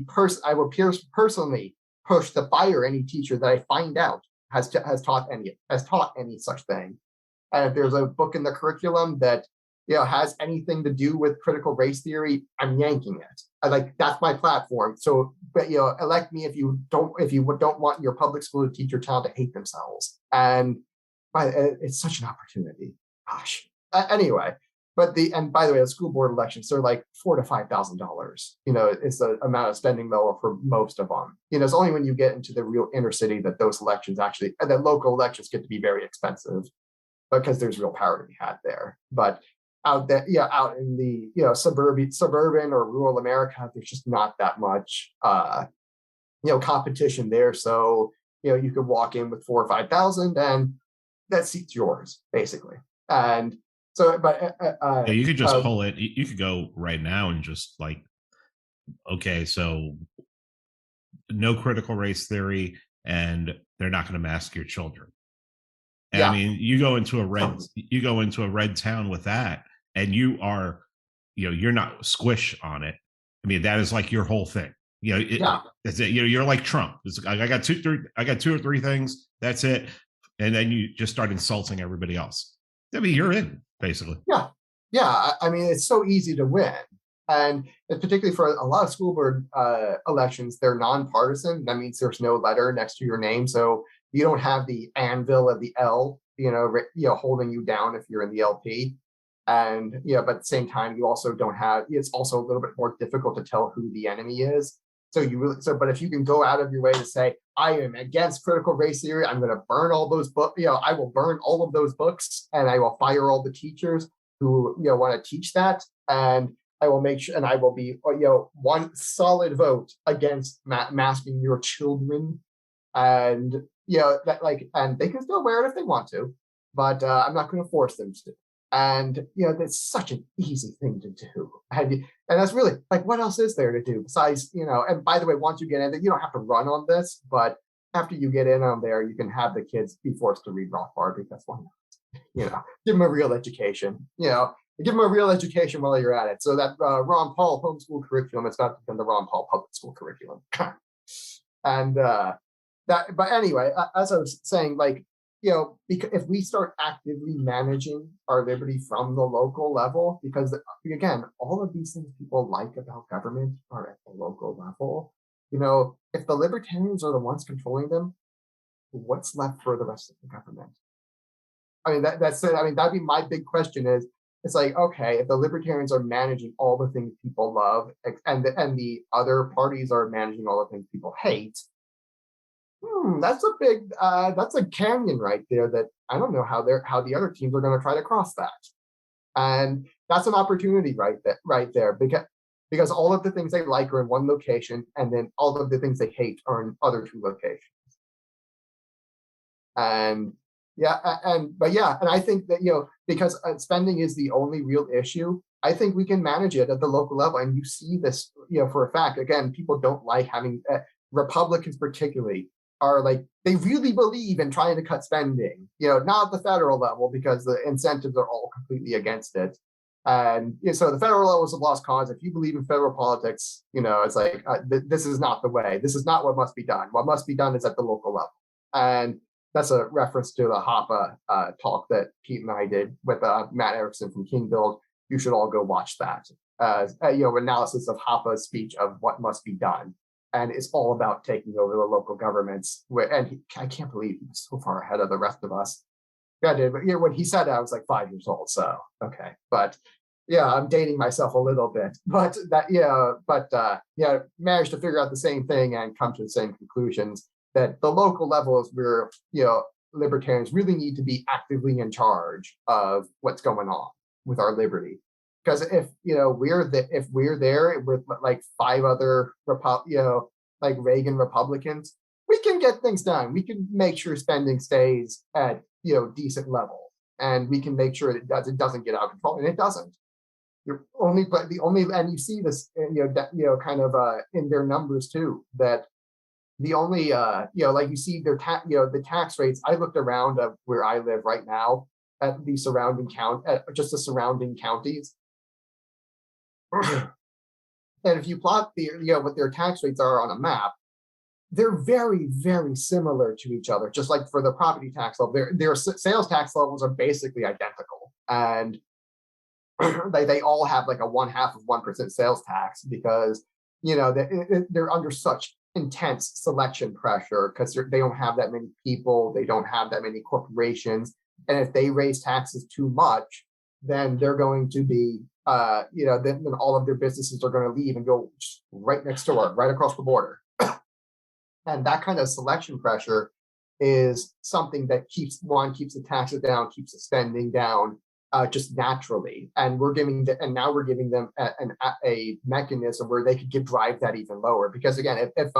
personally push to fire any teacher that I find out has taught any such thing. And if there's a book in the curriculum that has anything to do with critical race theory, I'm yanking it. That's my platform. So, but elect me if you don't want your public school to teach your child to hate themselves. And it's such an opportunity. Gosh. Anyway, by the way, the school board elections, they're like $4,000 to $5,000. It's the amount of spending level for most of them. It's only when you get into the real inner city that those elections the local elections get to be very expensive, because there's real power to be had there. But out in the suburban or rural America, there's just not that much competition there. So, you could walk in with 4 or 5,000 and that seat's yours, basically. And so, but Yeah, you could just pull it. You could go right now and just like, okay, so no critical race theory, and they're not going to mask your children. And I yeah, mean, you go into a red town with that, and you're not squish on it. I mean, that is like your whole thing. yeah, That's it. You're like Trump. I got two or three things. That's it. And then you just start insulting everybody else. I mean, you're in basically. yeah, yeah. I mean, it's so easy to win. And particularly for a lot of school board elections, they're nonpartisan. That means there's no letter next to your name. So you don't have the anvil of the L, holding you down if you're in the LP. And but at the same time, you also don't have. It's also a little bit more difficult to tell who the enemy is. So but if you can go out of your way to say, I am against critical race theory, I'm going to burn all those books. I will burn all of those books, and I will fire all the teachers who want to teach that, and I will make sure, and I will be one solid vote against masking your children, and and they can still wear it if they want to, but I'm not going to force them to. And that's such an easy thing to do, and that's really like, what else is there to do besides And by the way, once you get in there, you don't have to run on this, but after you get in on there, you can have the kids be forced to read Rothbard, because why not? Give them a real education. Give them a real education while you're at it. So that Ron Paul homeschool curriculum, it's not become the Ron Paul public school curriculum. And but anyway, as I was saying, because if we start actively managing our liberty from the local level, because again, all of these things people like about government are at the local level. If the libertarians are the ones controlling them, what's left for the rest of the government? I mean, that's it. I mean, that'd be my big question is, it's like, okay, if the libertarians are managing all the things people love, and the other parties are managing all the things people hate, that's a canyon right there that I don't know how the other teams are going to try to cross that. And that's an opportunity right there, because all of the things they like are in one location, and then all of the things they hate are in other two locations. And and I think that because spending is the only real issue, I think we can manage it at the local level. And you see this for a fact. Again, people don't like having Republicans particularly are like, they really believe in trying to cut spending, not at the federal level, because the incentives are all completely against it. And so the federal level is a lost cause. If you believe in federal politics, it's like, this is not the way. This is not what must be done. What must be done is at the local level. And that's a reference to the HOPA talk that Pete and I did with Matt Erickson from King Build. You should all go watch that. Analysis of HOPA's speech of what must be done. And it's all about taking over the local governments. I can't believe he was so far ahead of the rest of us. Yeah, dude, but when he said it, I was like 5 years old. So, okay. But yeah, I'm dating myself a little bit. But managed to figure out the same thing and come to the same conclusions, that the local level is where, libertarians really need to be actively in charge of what's going on with our liberty. Because if we're there with like 5 other like Reagan Republicans, we can get things done. We can make sure spending stays at decent level, and we can make sure it doesn't get out of control, and it doesn't. And you see this kind of in their numbers too, that the only like you see their the tax rates. I looked around where I live right now at the surrounding just the surrounding counties. And if you plot what their tax rates are on a map, they're very, very similar to each other. Just like for the property tax level, their sales tax levels are basically identical, and they all have like a 0.5% sales tax, because they're under such intense selection pressure, because they don't have that many people, they don't have that many corporations, and if they raise taxes too much, then they're going to be then all of their businesses are going to leave and go right next door, right across the border. And that kind of selection pressure is something that keeps the taxes down, keeps the spending down, just naturally. And now we're giving them a mechanism where they could drive that even lower. Because again, if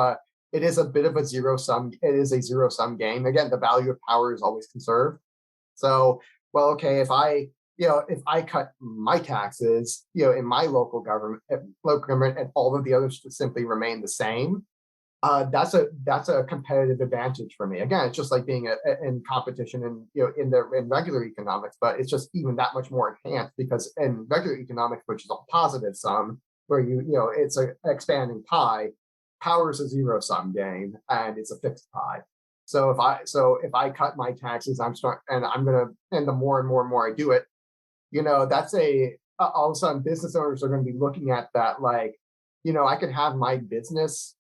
it is a bit of a zero sum. It is a zero sum game. Again, the value of power is always conserved. So, well, okay, if I cut my taxes, in my local government, and all of the others simply remain the same, that's a competitive advantage for me. Again, it's just like being in competition in regular economics, but it's just even that much more enhanced because in regular economics, which is a positive sum, where it's an expanding pie, power is a zero sum game and it's a fixed pie. So if I cut my taxes, and the more and more and more I do it, that's all of a sudden business owners are going to be looking at that like, I could have my business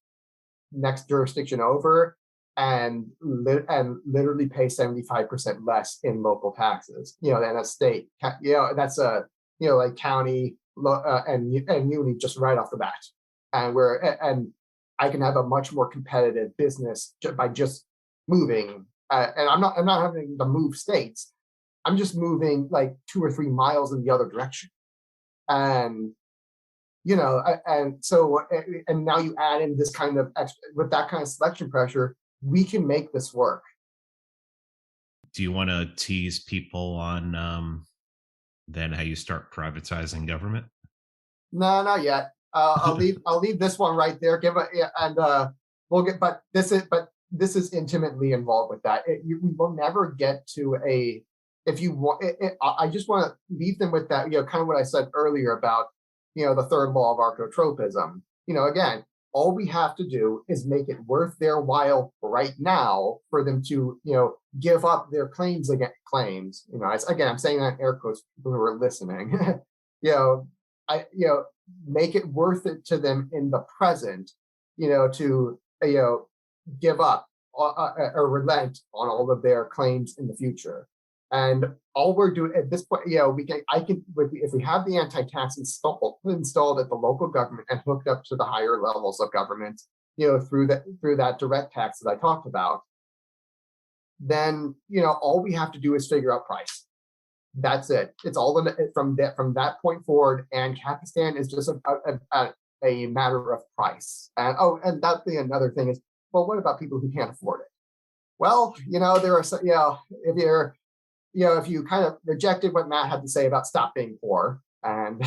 next jurisdiction over and literally pay 75% less in local taxes, than a state. That's like county and uni just right off the bat, and I can have a much more competitive business by just moving. And I'm not having to move states. I'm just moving like 2 or 3 miles in the other direction, and and now you add in this kind of with that kind of selection pressure, we can make this work. Do you want to tease people on then how you start privatizing government? No, not yet. I'll leave this one right there. Give it, yeah, and we'll get. But this is intimately involved with that. We will never get to a. If you want, I just want to leave them with that. Kind of what I said earlier about the third law of archotropism. Again, all we have to do is make it worth their while right now for them to give up their claims against claims. Again, I'm saying that in air quotes, people who are listening. I make it worth it to them in the present, to give up or relent on all of their claims in the future. And all we're doing at this point, if we have the anti-tax installed at the local government and hooked up to the higher levels of government, through that direct tax that I talked about, then all we have to do is figure out price. That's it. It's all from that point forward, and Kapistan is just a matter of price. And that'd be another thing is, well, what about people who can't afford it? Well, there are if you kind of rejected what Matt had to say about stop being poor, and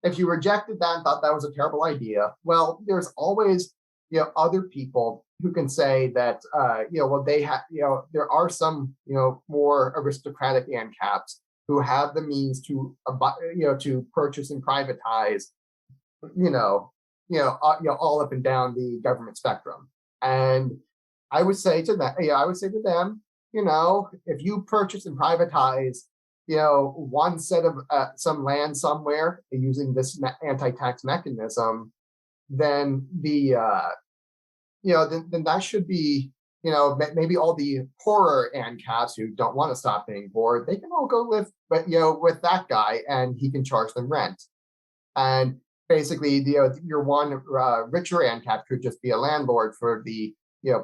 if you rejected that and thought that was a terrible idea, well, there's always other people who can say that well, they have there are some more aristocratic ANCAPs who have the means to to purchase and privatize all up and down the government spectrum. And I would say to them, if you purchase and privatize, one set of some land somewhere using this anti-tax mechanism, then then that should be, maybe all the poorer ANCAPs who don't want to stop being poor, they can all go live, but with that guy, and he can charge them rent. And basically, your one richer ANCAP could just be a landlord for the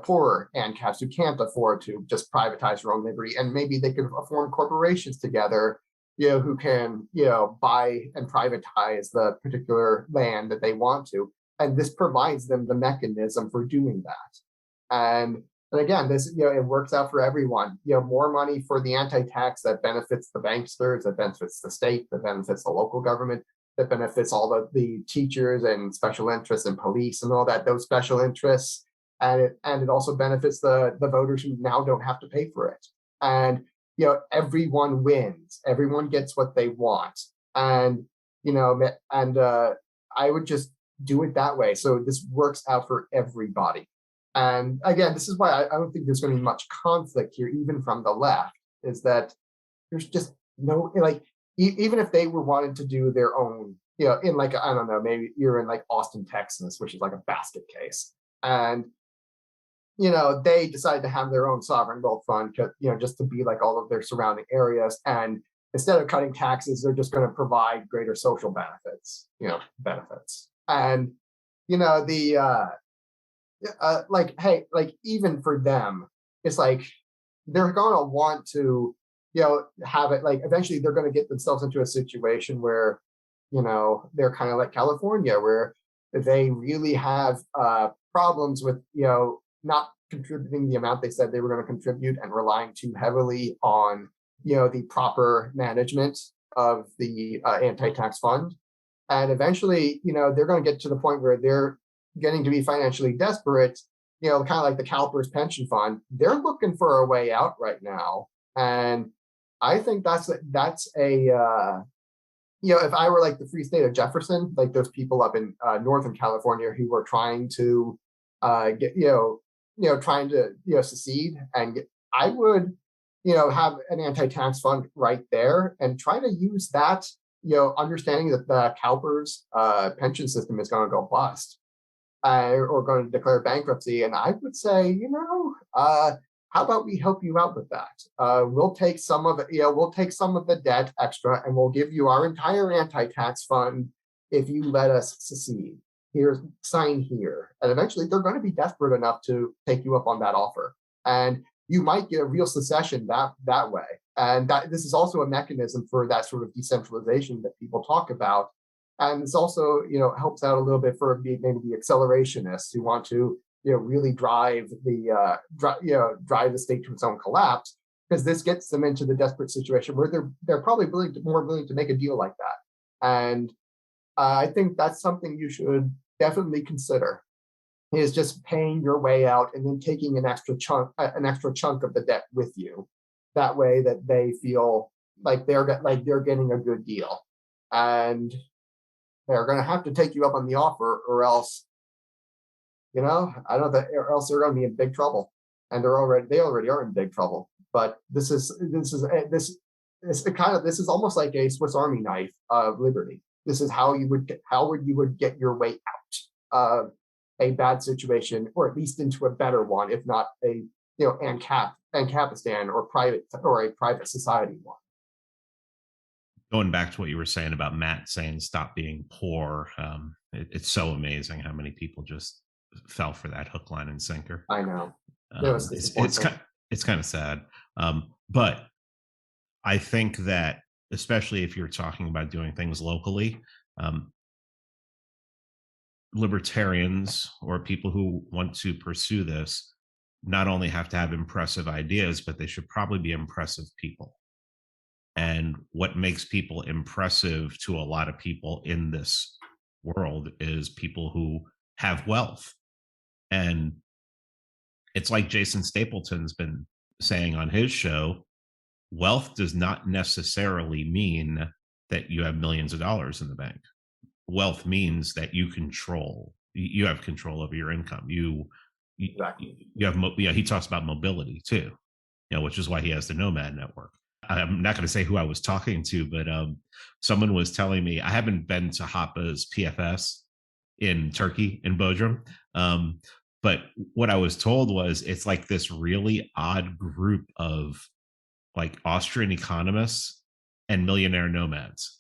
poorer ANCAPs who can't afford to just privatize their own liberty, and maybe they could form corporations together, who can buy and privatize the particular land that they want to, and this provides them the mechanism for doing that. And again, this it works out for everyone. More money for the anti-tax that benefits the banksters, that benefits the state, that benefits the local government, that benefits all the teachers and special interests and police and all that, those special interests. And it also benefits the voters who now don't have to pay for it. And everyone wins. Everyone gets what they want. And I would just do it that way. So this works out for everybody. And again, this is why I don't think there's going to be much conflict here, even from the left, is that there's just no, like, even if they were wanting to do their own, in like, I don't know, maybe you're in like Austin, Texas, which is like a basket case. And they decide to have their own sovereign wealth fund, just to be like all of their surrounding areas. And instead of cutting taxes, they're just going to provide greater social benefits. And hey, like even for them, it's like they're going to want to have it, like eventually they're going to get themselves into a situation where they're kind of like California, where they really have problems with, not contributing the amount they said they were going to contribute and relying too heavily on, the proper management of the anti-tax fund. And eventually, they're going to get to the point where they're getting to be financially desperate, kind of like the CalPERS pension fund. They're looking for a way out right now. And I think that's a if I were like the free state of Jefferson, like those people up in Northern California who were trying to get, trying to, secede, and I would, have an anti-tax fund right there and try to use that, understanding that the CalPERS pension system is going to go bust or going to declare bankruptcy. And I would say, how about we help you out with that? We'll take some of it, we'll take some of the debt extra and we'll give you our entire anti-tax fund if you let us secede. Here's sign here. And eventually they're going to be desperate enough to take you up on that offer. And you might get a real secession that way. And this is also a mechanism for that sort of decentralization that people talk about. And it's also, helps out a little bit for maybe the accelerationists who want to, really drive the drive the state to its own collapse, because this gets them into the desperate situation where they're probably more willing to make a deal like that. And I think that's something you should definitely consider, is just paying your way out and then taking an extra chunk of the debt with you. That way that they feel like they're getting a good deal, and they're going to have to take you up on the offer, or else, I don't know, or else they're going to be in big trouble, and they already are in big trouble. But this is almost like a Swiss Army knife of liberty. This is how you would get your way out of a bad situation, or at least into a better one, if not a Ancapistan or a private society one. Going back to what you were saying about Matt saying stop being poor, it's so amazing how many people just fell for that hook, line, and sinker. I know. It's kind of sad. But I think that, especially if you're talking about doing things locally, libertarians or people who want to pursue this not only have to have impressive ideas, but they should probably be impressive people. And what makes people impressive to a lot of people in this world is people who have wealth. And it's like Jason Stapleton's been saying on his show, wealth does not necessarily mean that you have millions of dollars in the bank. Wealth means that you have control over your income. Exactly. You have, he talks about mobility too, which is why he has the Nomad Network. I'm not going to say who I was talking to, but someone was telling me, I haven't been to Hoppa's PFS in Turkey, in Bodrum. But what I was told was it's like this really odd group of like Austrian economists and millionaire nomads.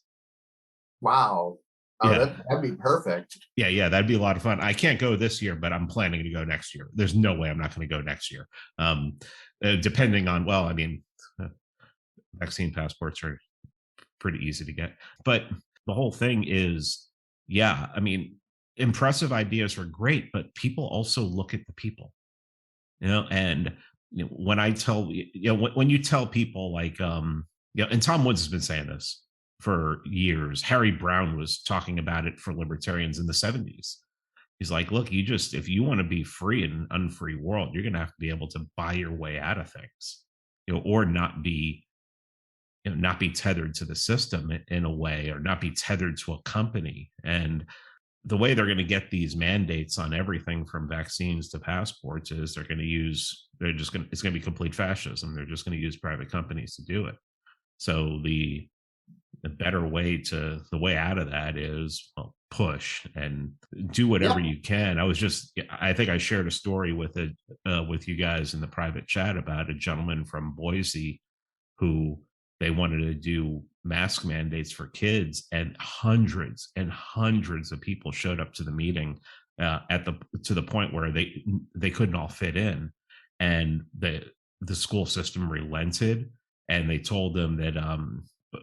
Wow. Oh, yeah. That'd be perfect. Yeah, that'd be a lot of fun. I can't go this year, but I'm planning to go next year. There's no way I'm not going to go next year. Depending on, vaccine passports are pretty easy to get. But the whole thing is, impressive ideas are great, but people also look at the people, and when I tell, when you tell people like, and Tom Woods has been saying this for years. Harry Brown was talking about it for libertarians in the 70s. He's like, look, if you want to be free in an unfree world, you're going to have to be able to buy your way out of things, or not be tethered to the system in a way, or not be tethered to a company. And the way they're going to get these mandates on everything from vaccines to passports is it's going to be complete fascism. They're just going to use private companies to do it. So the way out of that is push and do whatever you can. I think I shared a story with you guys in the private chat about a gentleman from Boise who they wanted to do mask mandates for kids, and hundreds and hundreds of people showed up to the meeting to the point where they couldn't all fit in, and the school system relented, and they told them that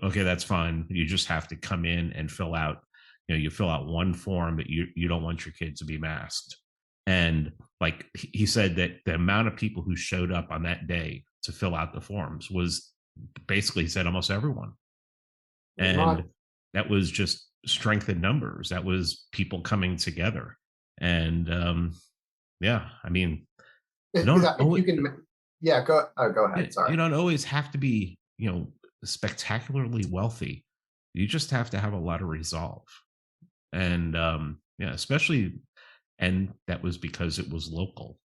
okay, that's fine, you just have to come in and fill out you fill out one form that you don't want your kids to be masked. And like he said that the amount of people who showed up on that day to fill out the forms was basically, he said, almost everyone. Pretty much. And that was just strength in numbers. That was people coming together. And yeah, I mean, you don't If always, you can, yeah, go ahead. you Sorry. don't always have to be, spectacularly wealthy. You just have to have a lot of resolve. And yeah, especially, and that was because it was local.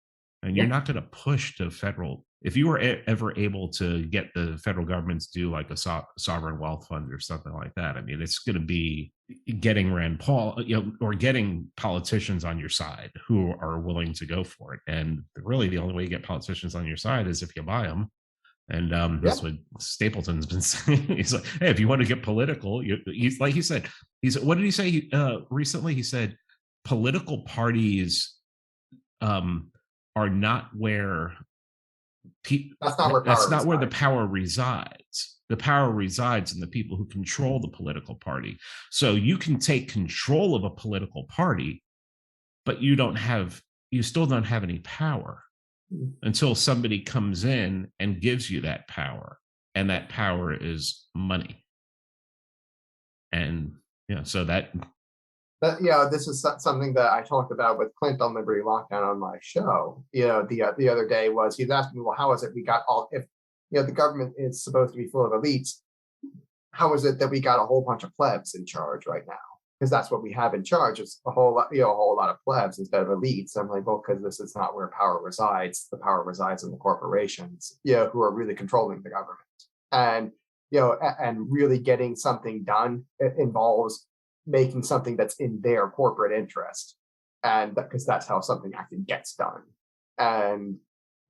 And you're Yeah, not going to push to federal. If you were ever able to get the federal government to do like a sovereign wealth fund or something like that, I mean, it's going to be getting Rand Paul, or getting politicians on your side who are willing to go for it. And really, the only way you get politicians on your side is if you buy them. And yeah, that's what Stapleton's been saying. He's like, hey, if you want to get political, he's like he said, what did he say recently? He said, political parties um, are not where that's not where that's power not where the resides. power resides. The power resides in the people who control the political party. So you can take control of a political party, but you still don't have any power until somebody comes in and gives you that power. And that power is money. And so that But this is something that I talked about with Clint on Liberty Lockdown on my show. The other day was he's asking me, well, how is it we got all if the government is supposed to be full of elites? How is it that we got a whole bunch of plebs in charge right now? Because that's what we have in charge is a whole lot of plebs instead of elites. I'm like, well, because this is not where power resides. The power resides in the corporations, who are really controlling the government. And and really getting something done involves making something that's in their corporate interest, and because that's how something actually gets done. And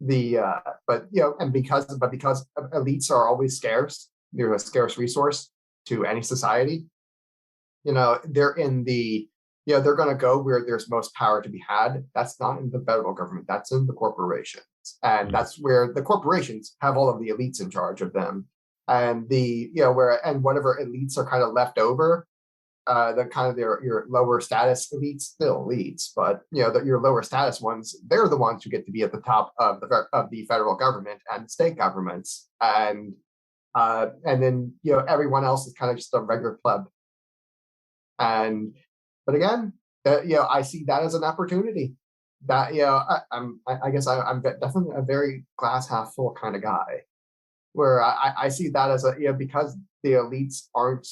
because elites are always scarce, they're a scarce resource to any society. They're in the they're going to go where there's most power to be had. That's not in the federal government, that's in the corporations, and that's where the corporations have all of the elites in charge of them. And and whatever elites are kind of left over, the kind of your lower status elites, still elites, but your lower status ones, they're the ones who get to be at the top of the federal government and state governments. And then everyone else is kind of just a regular pleb. And but again, I see that as an opportunity. That I guess I'm definitely a very glass half full kind of guy, where I see that as because the elites aren't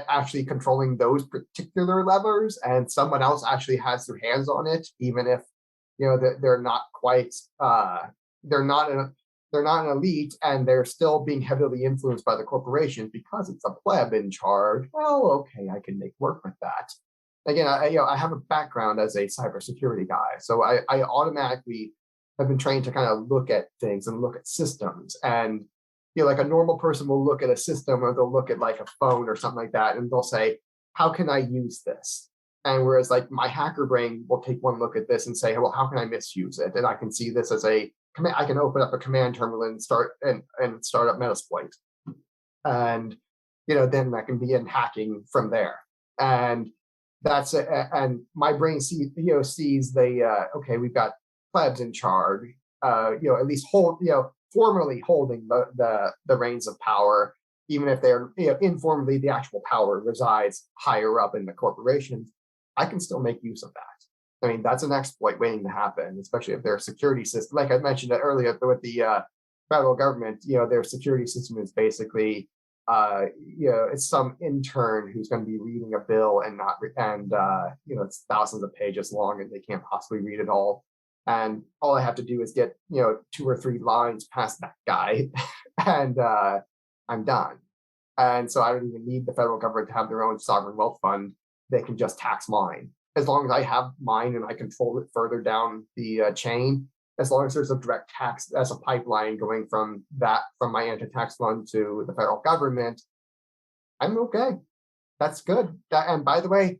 actually controlling those particular levers, and someone else actually has their hands on it, even if they're not quite they're not an elite, and they're still being heavily influenced by the corporations because it's a pleb in charge. Well, okay, I can make work with that. Again, I have a background as a cybersecurity guy, so I automatically have been trained to kind of look at things and look at systems. And like a normal person will look at a system, or they'll look at like a phone or something like that, and they'll say, how can I use this? And whereas like my hacker brain will take one look at this and say, well, how can I misuse it? And I can see this as a command. I can open up a command terminal and start up Metasploit. And then that can be in hacking from there. And that's it. And my brain sees the okay, we've got plebs in charge, at least formally holding the reins of power, even if they're informally the actual power resides higher up in the corporations. I can still make use of that. I mean, that's an exploit waiting to happen, especially if their security system, like I mentioned earlier with the federal government, their security system is basically it's some intern who's going to be reading a bill and not it's thousands of pages long and they can't possibly read it all. And all I have to do is get 2 or 3 lines past that guy, and I'm done. And so I don't even need the federal government to have their own sovereign wealth fund. They can just tax mine. As long as I have mine and I control it further down the chain, as long as there's a direct tax as a pipeline going from my anti-tax fund to the federal government, I'm okay. That's good. And by the way,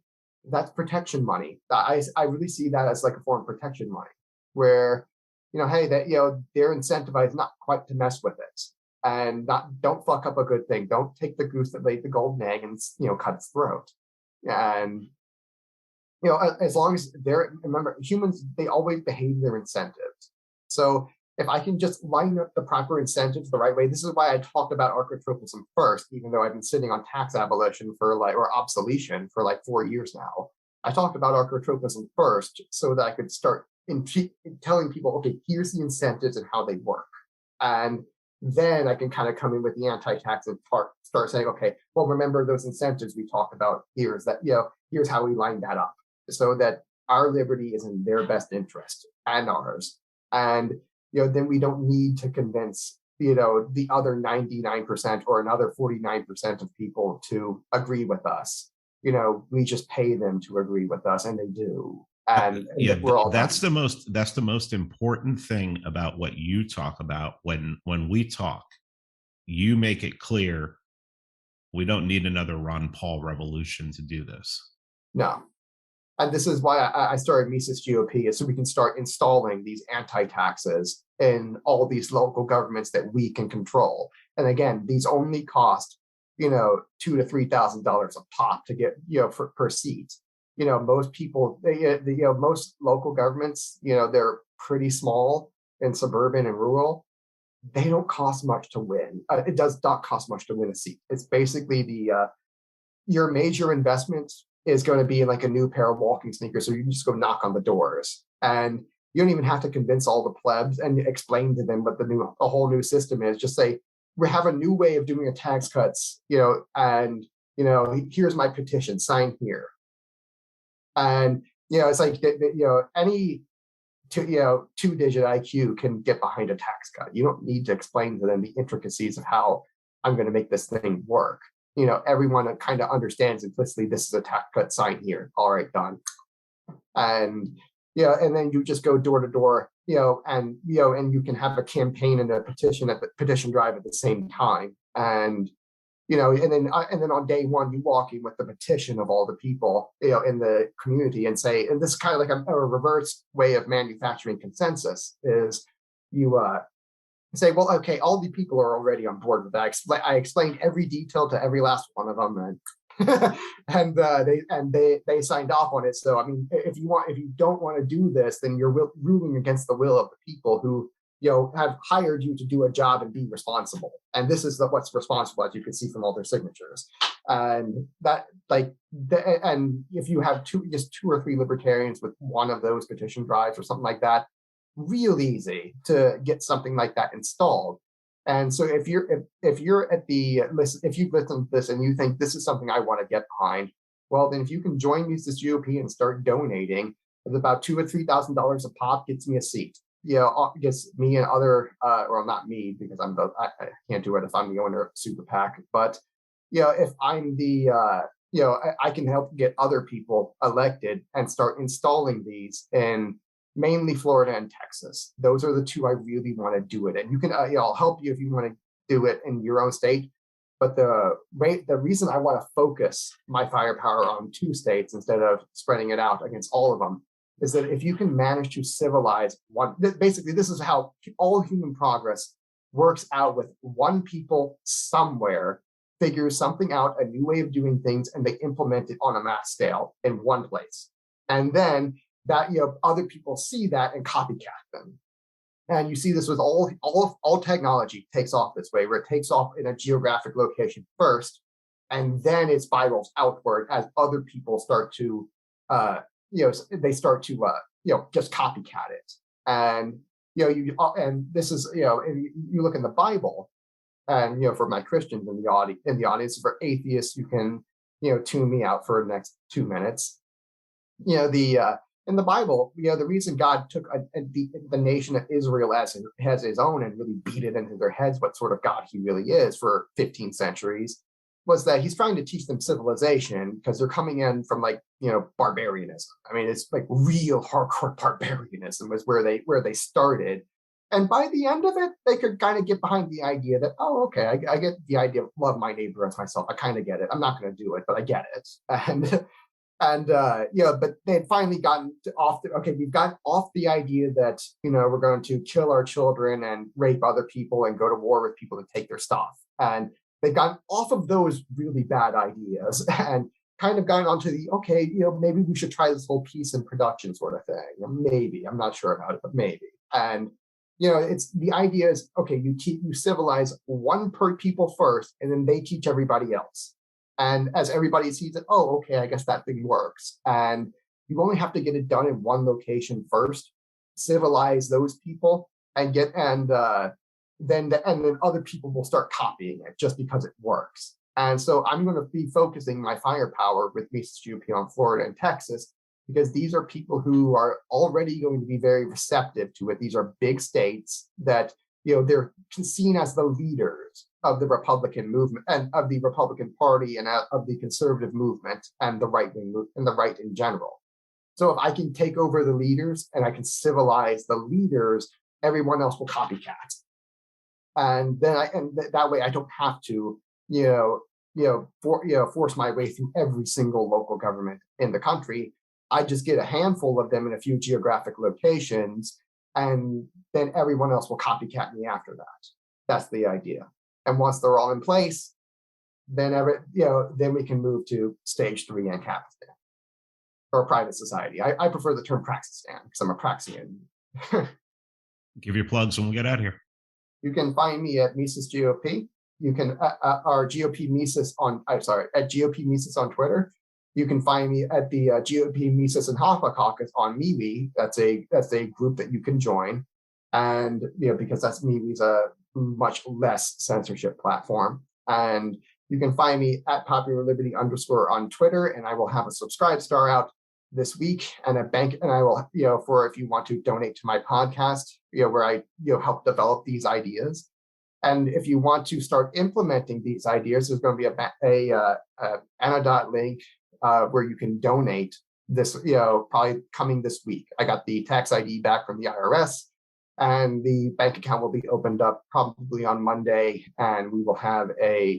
that's protection money. I really see that as like a form of protection money, where hey, that they're incentivized not quite to mess with it, and don't fuck up a good thing. Don't take the goose that laid the golden egg and cut its throat. And as long as remember, humans, they always behave their incentives. So if I can just line up the proper incentives the right way, this is why I talked about archotropism first, even though I've been sitting on tax abolition or obsolescence for like 4 years now. I talked about archotropism first so that I could start telling people, okay, here's the incentives and how they work. And then I can kind of come in with the anti-tax and start saying, okay, well, remember those incentives we talked about. Here's how we line that up so that our liberty is in their best interest and ours. And then we don't need to convince the other 99% or another 49% of people to agree with us. We just pay them to agree with us, and they do. And we're all that's the most important thing about what you talk about. When we talk, you make it clear we don't need another Ron Paul revolution to do this. No. And this is why I started Mises GOP, is so we can start installing these anti-taxes in all these local governments that we can control. And again, these only cost, $2,000 to $3,000 a pop to get, per seat. Most people, most local governments, they're pretty small and suburban and rural. They don't cost much to win. It does not cost much to win a seat. It's basically your major investment is going to be like a new pair of walking sneakers. So you can just go knock on the doors, and you don't even have to convince all the plebs and explain to them what a whole new system is. Just say, we have a new way of doing a tax cuts, and here's my petition, sign here. And it's like any two-digit IQ can get behind a tax cut. You don't need to explain to them the intricacies of how I'm going to make this thing work. Everyone kind of understands implicitly, this is a tax cut, sign here. All right, done. And and then you just go door to door, and you can have a campaign and a petition at the petition drive at the same time. And and then on day one, you walk in with the petition of all the people, in the community, and say, and this is kind of like a reverse way of manufacturing consensus, is you say, well, okay, all the people are already on board with that. I explained every detail to every last one of them, and they signed off on it. So I mean, if you don't want to do this, then you're ruling against the will of the people who have hired you to do a job and be responsible. And this is what's responsible, as you can see from all their signatures. And that, and if you have just two or three libertarians with one of those petition drives or something like that, real easy to get something like that installed. And so if you've listened to this and you think this is something I want to get behind, well, then if you can join Mises GOP and start donating, it's about $2,000 or $3,000 a pop, gets me a seat. Gets me and other, well, not me, because I can't do it if I'm the owner of a super PAC, but if I'm the, I can help get other people elected and start installing these in mainly Florida and Texas. Those are the two I really want to do it. And you can, I'll help you if you want to do it in your own state. But the reason I want to focus my firepower on 2 states instead of spreading it out against all of them is that if you can manage to civilize one, basically this is how all human progress works out, with one people somewhere figures something out, a new way of doing things, and they implement it on a mass scale in one place. And then that, other people see that and copycat them. And you see this with all technology takes off this way, where it takes off in a geographic location first, and then it spirals outward as other people start to they start to just copycat it. And and this is you look in the Bible, and for my Christians in the audience, for atheists, you can tune me out for the next 2 minutes. In the Bible, the reason God took the nation of Israel as his own and really beat it into their heads what sort of God he really is for 15 centuries was that he's trying to teach them civilization, because they're coming in from barbarianism. I mean, it's like real hardcore barbarianism was where they started. And by the end of it, they could kind of get behind the idea that, oh, okay, I get the idea of love my neighbor as myself. I kind of get it. I'm not going to do it, but I get it. And but they had finally gotten we've gotten off the idea that we're going to kill our children and rape other people and go to war with people to take their stuff. And they've gotten off of those really bad ideas, and kind of gone onto the, okay, maybe we should try this whole peace and production sort of thing. Maybe, I'm not sure about it, but maybe. And it's the idea is, okay, you civilize one per people first, and then they teach everybody else. And as everybody sees it, oh, okay, I guess that thing works. And you only have to get it done in one location first, civilize those people, and then other people will start copying it just because it works. And so I'm going to be focusing my firepower with Mises GOP on Florida and Texas, because these are people who are already going to be very receptive to it. These are big states that, they're seen as the leaders of the Republican movement and of the Republican Party and of the conservative movement and the right-wing and the right in general. So if I can take over the leaders and I can civilize the leaders, everyone else will copycat. And then that way I don't have to, force my way through every single local government in the country. I just get a handful of them in a few geographic locations, and then everyone else will copycat me after that. That's the idea. And once they're all in place, then then we can move to stage 3 and Kazakhstan, or private society. I prefer the term Praxistan because I'm a Praxian. Give your plugs and we'll get out of here. You can find me at Mises GOP. You can our GOP Mises at GOP Mises on Twitter. You can find me at the GOP Mises and Hoffa Caucus on MeWe. That's a group that you can join, and because MeWe's a much less censorship platform. And you can find me at Popular Liberty _ on Twitter, and I will have a subscribe star out this week and a bank, and I will for if you want to donate to my podcast, where I help develop these ideas. And if you want to start implementing these ideas, there's going to be a Anodot link where you can donate this, probably coming this week. I got the tax ID back from the IRS, and the bank account will be opened up probably on Monday, and we will have we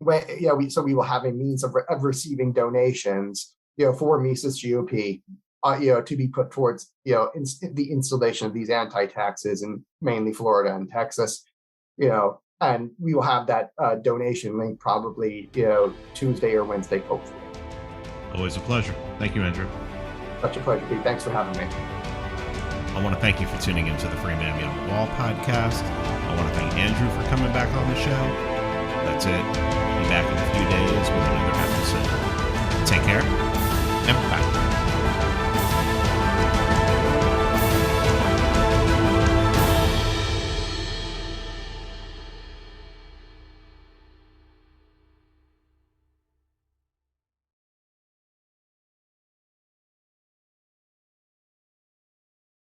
will have a means of receiving donations, for Mises GOP, to be put towards, the installation of these anti-taxes in mainly Florida and Texas, and we will have that donation link probably, Tuesday or Wednesday, hopefully. Always a pleasure. Thank you, Andrew. Such a pleasure, Pete. Thanks for having me. I want to thank you for tuning into the Free Man Beyond the Wall podcast. I want to thank Andrew for coming back on the show. That's it. Be back in a few days with another episode. Take care.